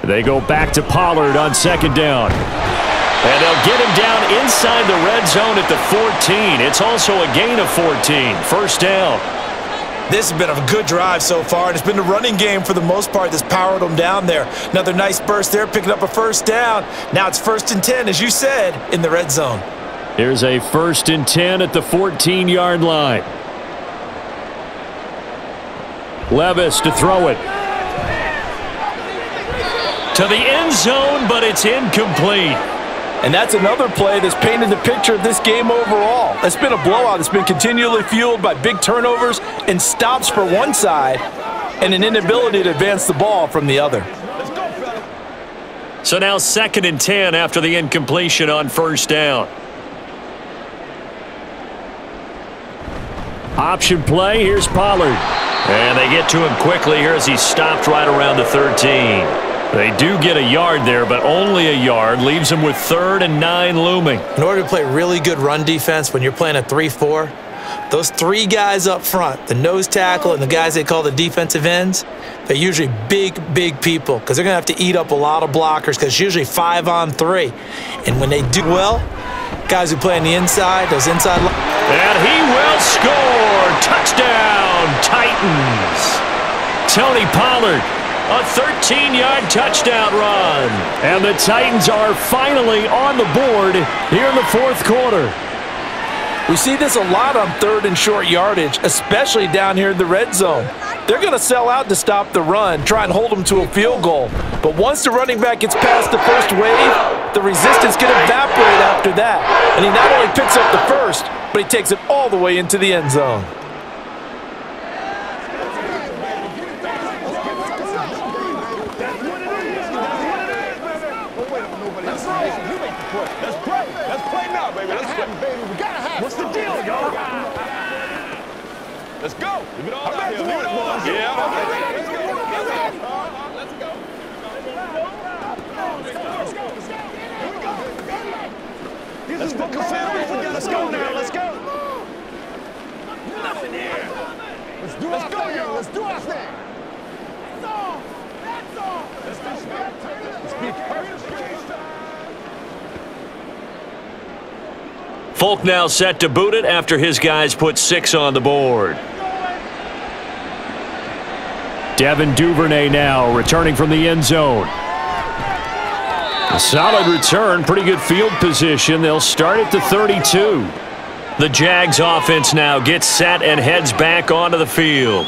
They go back to Pollard on 2nd down. And they'll get him down inside the red zone at the 14. It's also a gain of 14. 1st down. This has been a good drive so far, and it's been the running game for the most part that's powered them down there. Another nice burst there, picking up a 1st down. Now it's 1st and 10, as you said, in the red zone. Here's a 1st and 10 at the 14-yard line. Levis to throw it. To the end zone, but it's incomplete. And that's another play that's painted the picture of this game overall. It's been a blowout. It's been continually fueled by big turnovers and stops for one side and an inability to advance the ball from the other. So now 2nd and 10 after the incompletion on 1st down. Option play, here's Pollard. And they get to him quickly here as he's stopped right around the 13. They do get a yard there, but only a yard. Leaves them with 3rd and 9 looming. In order to play really good run defense when you're playing a 3-4, those 3 guys up front, the nose tackle and the guys they call the defensive ends, they're usually big people because they're going to have to eat up a lot of blockers because it's usually 5 on 3. And when they do well, guys who play on the inside, those inside. And he will score. Touchdown, Titans. Tony Pollard. A 13-yard touchdown run. And the Titans are finally on the board here in the 4th quarter. We see this a lot on 3rd and short yardage, especially down here in the red zone. They're going to sell out to stop the run, try and hold them to a field goal. But once the running back gets past the first wave, the resistance can evaporate after that. And he not only picks up the first, but he takes it all the way into the end zone. Let's go. I'm doing it, boys. Yeah. Let's go. Let's go. Let's go now. Let's go. Nothing here. Let's do our thing. Let's do our thing. That's all. Let's be perfect. Folk now set to boot it after his guys put 6 on the board. Devin Duvernay now returning from the end zone. A solid return, pretty good field position. They'll start at the 32. The Jags offense now gets set and heads back onto the field.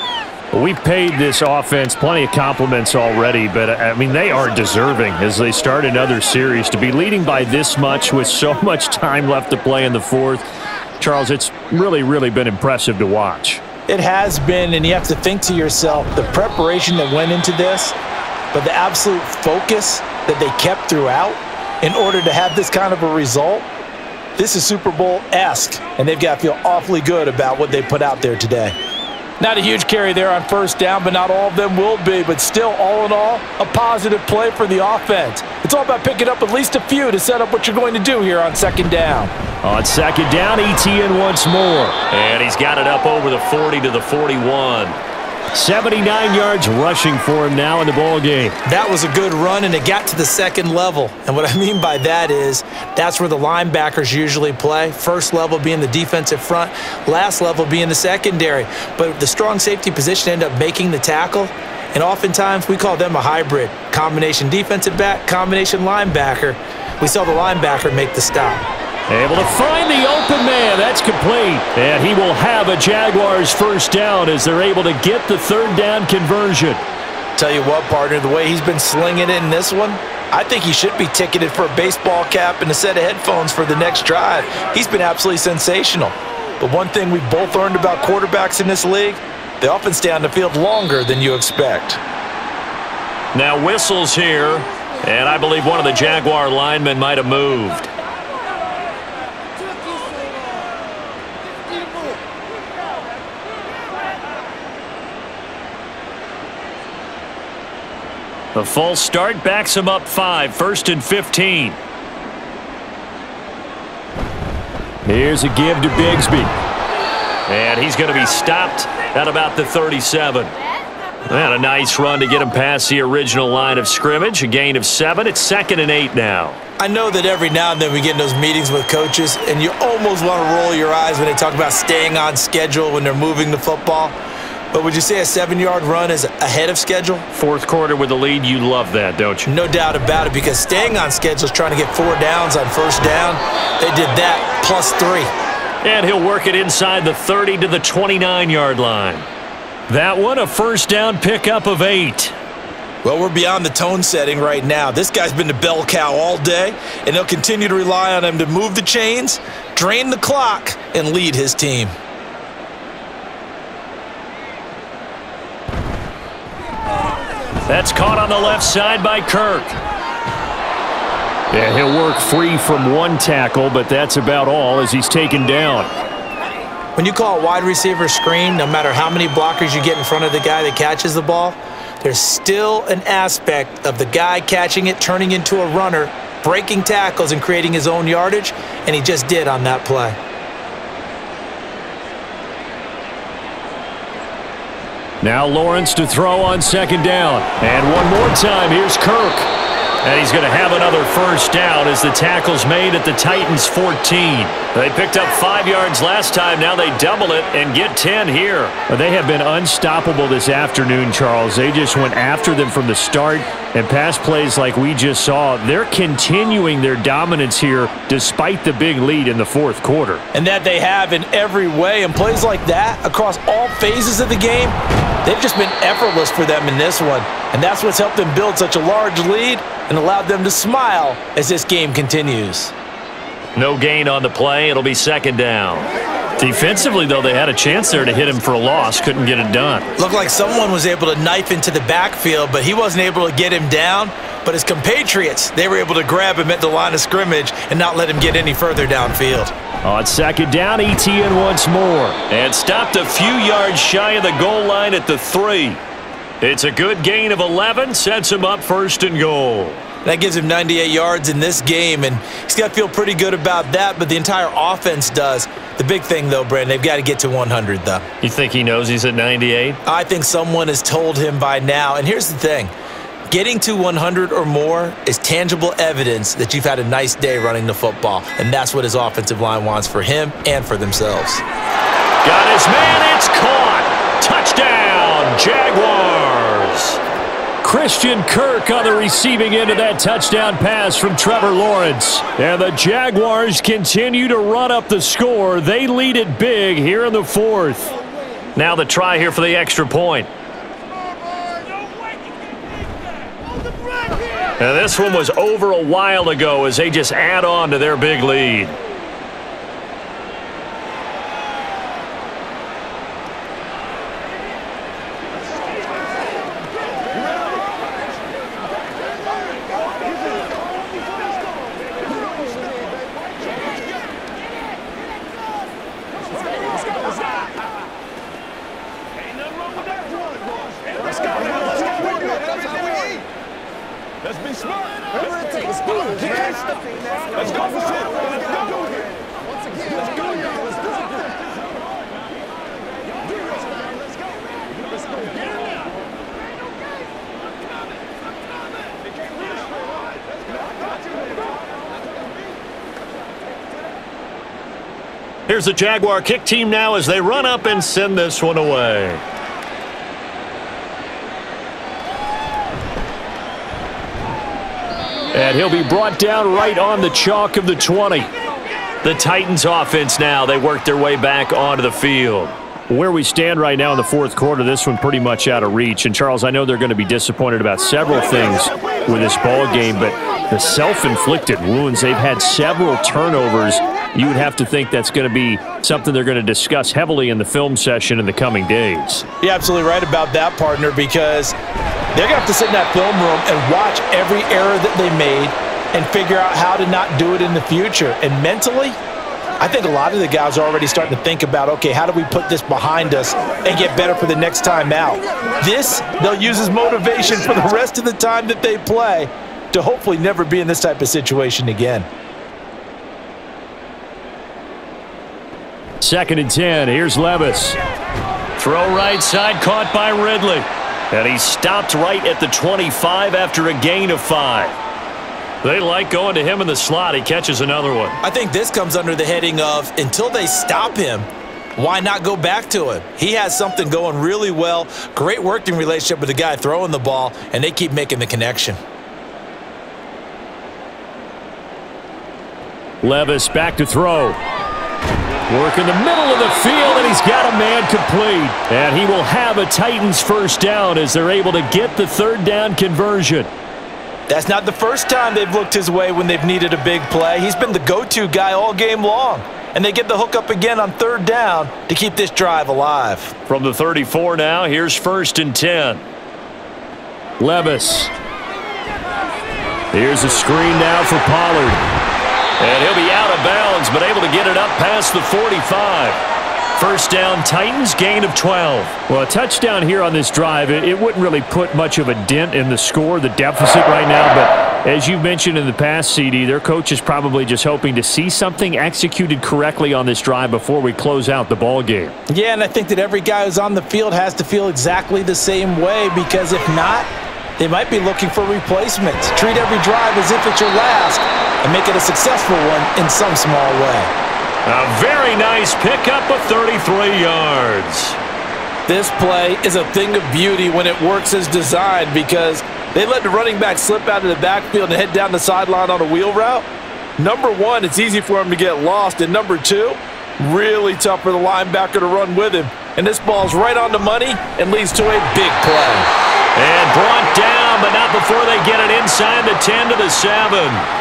We've paid this offense plenty of compliments already, but, I mean, they are deserving as they start another series. To be leading by this much with so much time left to play in the fourth, Charles, it's really, really been impressive to watch. It has been, and you have to think to yourself, the preparation that went into this, but the absolute focus that they kept throughout in order to have this kind of a result. This is Super Bowl-esque, and they've got to feel awfully good about what they put out there today. Not a huge carry there on first down, but not all of them will be. But still, all in all, a positive play for the offense. It's all about picking up at least a few to set up what you're going to do here on second down. On second down, ETN once more. And he's got it up over the 40 to the 41. 79 yards rushing for him now in the ball game. That was a good run, and it got to the second level. And what I mean by that is that's where the linebackers usually play. First level being the defensive front, last level being the secondary. But the strong safety position ended up making the tackle, and oftentimes we call them a hybrid. Combination defensive back, combination linebacker. We saw the linebacker make the stop. Able to find the open man. That's complete. And he will have a Jaguars first down as they're able to get the third down conversion. Tell you what, partner, the way he's been slinging it in this one, I think he should be ticketed for a baseball cap and a set of headphones for the next drive. He's been absolutely sensational. But one thing we've both learned about quarterbacks in this league, they often stay on the field longer than you expect. Now whistles here, and I believe one of the Jaguar linemen might have moved. The false start backs him up 5, 1st and 15. Here's a give to Bigsby. And he's going to be stopped at about the 37. And a nice run to get him past the original line of scrimmage. A gain of 7. It's 2nd and 8 now. I know that every now and then we get in those meetings with coaches, and you almost want to roll your eyes when they talk about staying on schedule when they're moving the football. But would you say a 7-yard run is ahead of schedule? Fourth quarter with the lead, you love that, don't you? No doubt about it, because staying on schedule is trying to get 4 downs on first down. They did that plus 3. And he'll work it inside the 30 to the 29-yard line. That one, a first down pickup of 8. Well, we're beyond the tone setting right now. This guy's been the bell cow all day, and they'll continue to rely on him to move the chains, drain the clock, and lead his team. That's caught on the left side by Kirk. Yeah, he'll work free from one tackle, but that's about all as he's taken down. When you call a wide receiver screen, no matter how many blockers you get in front of the guy that catches the ball, there's still an aspect of the guy catching it, turning into a runner, breaking tackles and creating his own yardage, and he just did on that play. Now Lawrence to throw on second down. And one more time, here's Kirk. And he's going to have another first down as the tackle's made at the Titans' 14. They picked up 5 yards last time. Now they double it and get 10 here. Well, they have been unstoppable this afternoon, Charles. They just went after them from the start, and pass plays like we just saw, they're continuing their dominance here despite the big lead in the fourth quarter. And that they have in every way. And plays like that across all phases of the game, they've just been effortless for them in this one. And that's what's helped them build such a large lead and allowed them to smile as this game continues. No gain on the play. It'll be second down. Defensively, though, they had a chance there to hit him for a loss. Couldn't get it done. Looked like someone was able to knife into the backfield, but he wasn't able to get him down. But his compatriots, they were able to grab him at the line of scrimmage and not let him get any further downfield. On second down, ETN once more. And stopped a few yards shy of the goal line at the 3. It's a good gain of 11, sets him up first and goal. That gives him 98 yards in this game, and he's got to feel pretty good about that, but the entire offense does. The big thing, though, Brandon, they've got to get to 100, though. You think he knows he's at 98? I think someone has told him by now, and here's the thing. Getting to 100 or more is tangible evidence that you've had a nice day running the football, and that's what his offensive line wants for him and for themselves. Got his man, it's caught. Touchdown, Jaguars. Christian Kirk on the receiving end of that touchdown pass from Trevor Lawrence. And the Jaguars continue to run up the score. They lead it big here in the fourth. Now the try here for the extra point. And this one was over a while ago as they just add on to their big lead. Here's the Jaguar kick team now as they run up and send this one away. And he'll be brought down right on the chalk of the 20. The Titans offense now, they work their way back onto the field. Where we stand right now in the fourth quarter, this one pretty much out of reach. And, Charles, I know they're going to be disappointed about several things with this ball game, but the self-inflicted wounds, they've had several turnovers. You would have to think that's going to be something they're going to discuss heavily in the film session in the coming days. You're absolutely right about that, partner, because they're going to have to sit in that film room and watch every error that they made and figure out how to not do it in the future. And mentally, I think a lot of the guys are already starting to think about, okay, how do we put this behind us and get better for the next time out? This, they'll use as motivation for the rest of the time that they play to hopefully never be in this type of situation again. 2nd and 10. Here's Levis. Throw right side, caught by Ridley. And he stopped right at the 25 after a gain of 5. They like going to him in the slot. He catches another one. I think this comes under the heading of, until they stop him, why not go back to him? He has something going really well. Great working relationship with the guy throwing the ball, and they keep making the connection. Levis back to throw. Work in the middle of the field, and he's got a man complete. And he will have a Titans first down as they're able to get the 3rd down conversion. That's not the first time they've looked his way when they've needed a big play. He's been the go-to guy all game long. And they get the hook up again on 3rd down to keep this drive alive. From the 34 now, here's 1st and 10. Levis. Here's a screen now for Pollard. And he'll be out of bounds, but able to get it up past the 45. First down, Titans, gain of 12. Well, a touchdown here on this drive, it wouldn't really put much of a dent in the score, the deficit right now. But as you've mentioned in the past, CD, their coach is probably just hoping to see something executed correctly on this drive before we close out the ball game. Yeah, and I think that every guy who's on the field has to feel exactly the same way, because if not, they might be looking for replacements. Treat every drive as if it's your last and make it a successful one in some small way. A very nice pickup of 33 yards. This play is a thing of beauty when it works as designed, because they let the running back slip out of the backfield and head down the sideline on a wheel route. Number one, it's easy for him to get lost. And number two, really tough for the linebacker to run with him. And this ball's right on the money and leads to a big play. And brought down, but not before they get it inside the 10 to the 7.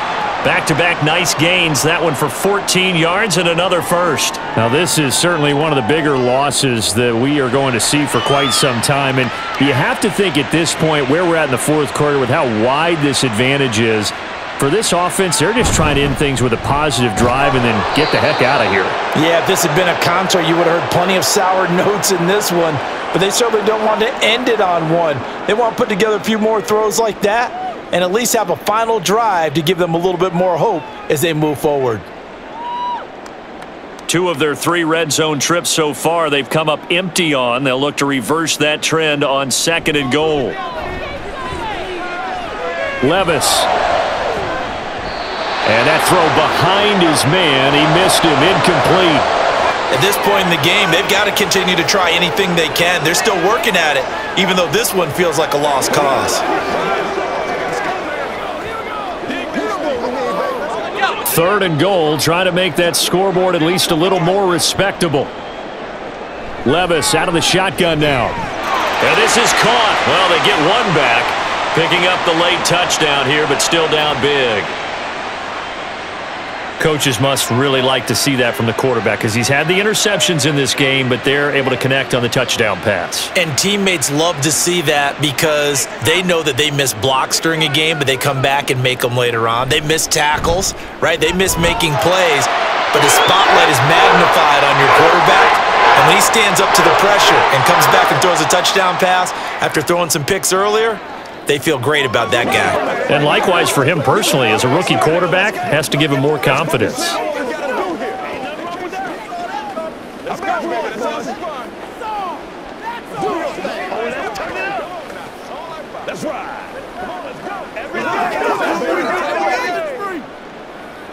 Back-to-back nice gains, that one for 14 yards and another first. Now, this is certainly one of the bigger losses that we are going to see for quite some time. And you have to think at this point where we're at in the fourth quarter with how wide this advantage is. For this offense, they're just trying to end things with a positive drive and then get the heck out of here. Yeah, if this had been a concert, you would have heard plenty of sour notes in this one. But they certainly don't want to end it on one. They want to put together a few more throws like that and at least have a final drive to give them a little bit more hope as they move forward. 2 of their 3 red zone trips so far they've come up empty on. They'll look to reverse that trend on 2nd and goal. Levis. And that throw behind his man. He missed him. Incomplete. At this point in the game, they've got to continue to try anything they can. They're still working at it, even though this one feels like a lost cause. Third and goal, trying to make that scoreboard at least a little more respectable. Levis out of the shotgun now. And this is caught. Well, they get one back, picking up the late touchdown here, but still down big. Coaches must really like to see that from the quarterback because he's had the interceptions in this game, but they're able to connect on the touchdown pass. And teammates love to see that because they know that they miss blocks during a game, but they come back and make them later on. They miss tackles, right? They miss making plays, but the spotlight is magnified on your quarterback. And when he stands up to the pressure and comes back and throws a touchdown pass after throwing some picks earlier, they feel great about that guy. And likewise for him personally, as a rookie quarterback, has to give him more confidence. That's right. Come on, let's go.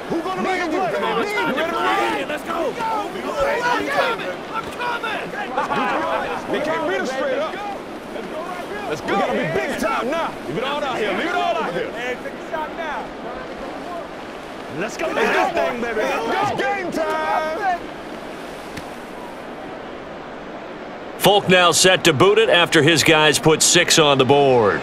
Who's going to make a play? Let's go. I'm coming. They can't beat us straight up. Let's go. We got to be big time now. Leave it all out here. Leave it all out here. Hey, take a shot now. Let's go. Let's go, thing, baby. It's game time. Folk now set to boot it after his guys put 6 on the board.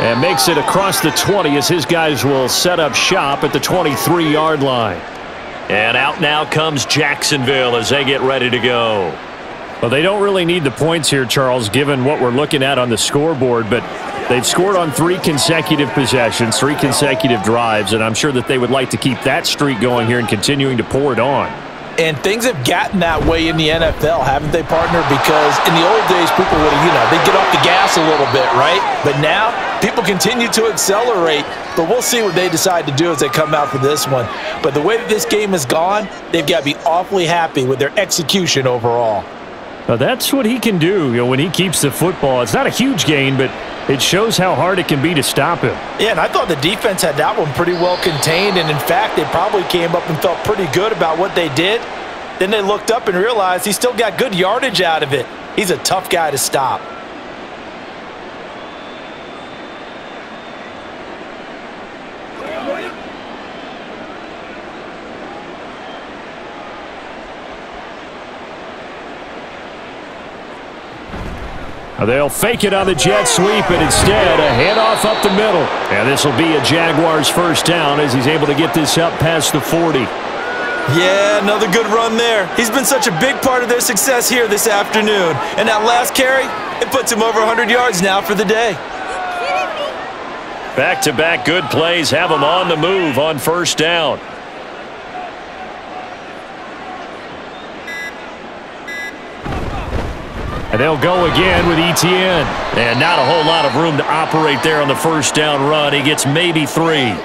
And makes it across the 20 as his guys will set up shop at the 23-yard line. And out now comes Jacksonville as they get ready to go. Well, they don't really need the points here, Charles, given what we're looking at on the scoreboard, but they've scored on 3 consecutive possessions, 3 consecutive drives, and I'm sure that they would like to keep that streak going here and continuing to pour it on. And things have gotten that way in the NFL, haven't they, partner? Because in the old days, people would, they'd get off the gas a little bit, right? But now, people continue to accelerate. But we'll see what they decide to do as they come out for this one. But the way that this game has gone, they've got to be awfully happy with their execution overall. Now, that's what he can do, when he keeps the football. It's not a huge gain, but it shows how hard it can be to stop him. Yeah, and I thought the defense had that one pretty well contained, and in fact, they probably came up and felt pretty good about what they did. Then they looked up and realized he still got good yardage out of it. He's a tough guy to stop. They'll fake it on the jet sweep, and instead a handoff up the middle. And this will be a Jaguars first down as he's able to get this up past the 40. Yeah, another good run there. He's been such a big part of their success here this afternoon. And that last carry, it puts him over 100 yards now for the day. Back-to-back good plays have him on the move on first down. And they'll go again with Etienne. And not a whole lot of room to operate there on the first down run. He gets maybe 3.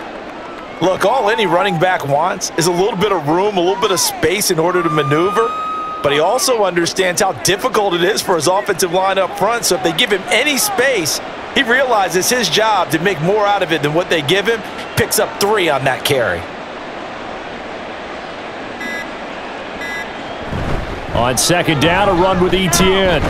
Look, all any running back wants is a little bit of room, a little bit of space in order to maneuver. But he also understands how difficult it is for his offensive line up front. So if they give him any space, he realizes it's his job to make more out of it than what they give him. Picks up 3 on that carry. On second down, a run with Etienne.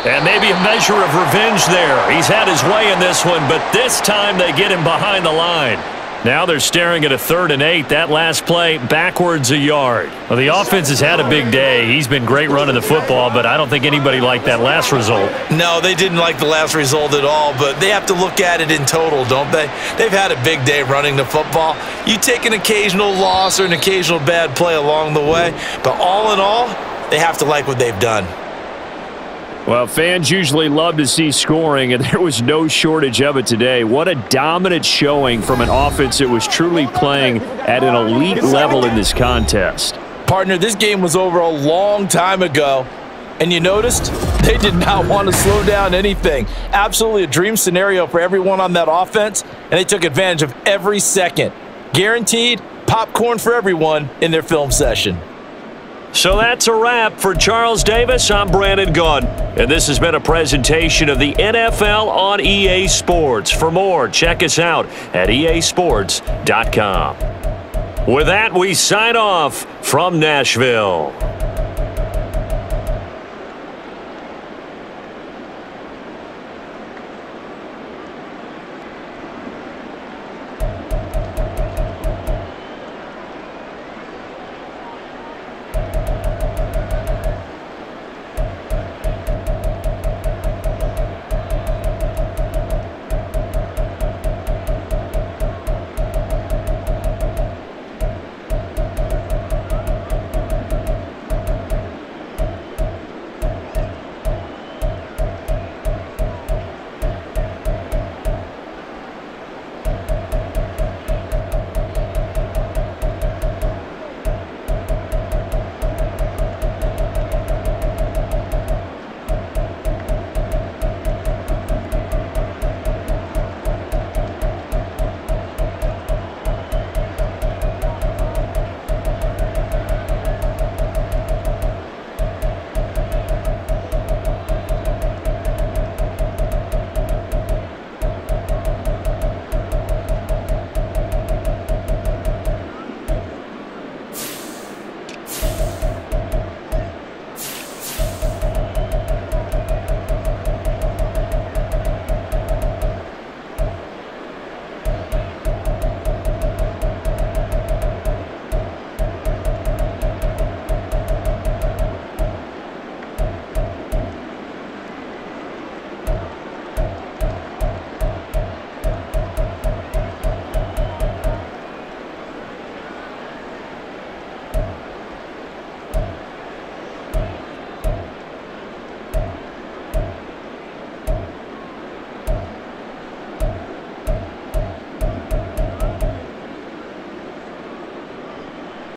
And maybe a measure of revenge there. He's had his way in this one, but this time they get him behind the line. Now they're staring at a 3rd and 8. That last play, backwards a yard. Well, the offense has had a big day. He's been great running the football, but I don't think anybody liked that last result. No, they didn't like the last result at all, but they have to look at it in total, don't they? They've had a big day running the football. You take an occasional loss or an occasional bad play along the way, but all in all, they have to like what they've done. Well, fans usually love to see scoring, and there was no shortage of it today. What a dominant showing from an offense that was truly playing at an elite level in this contest. Partner, this game was over a long time ago, and you noticed they did not want to slow down anything. Absolutely a dream scenario for everyone on that offense, and they took advantage of every second. Guaranteed popcorn for everyone in their film session. So that's a wrap. For Charles Davis, I'm Brandon Gunn. And this has been a presentation of the NFL on EA Sports. For more, check us out at easports.com. With that, we sign off from Nashville.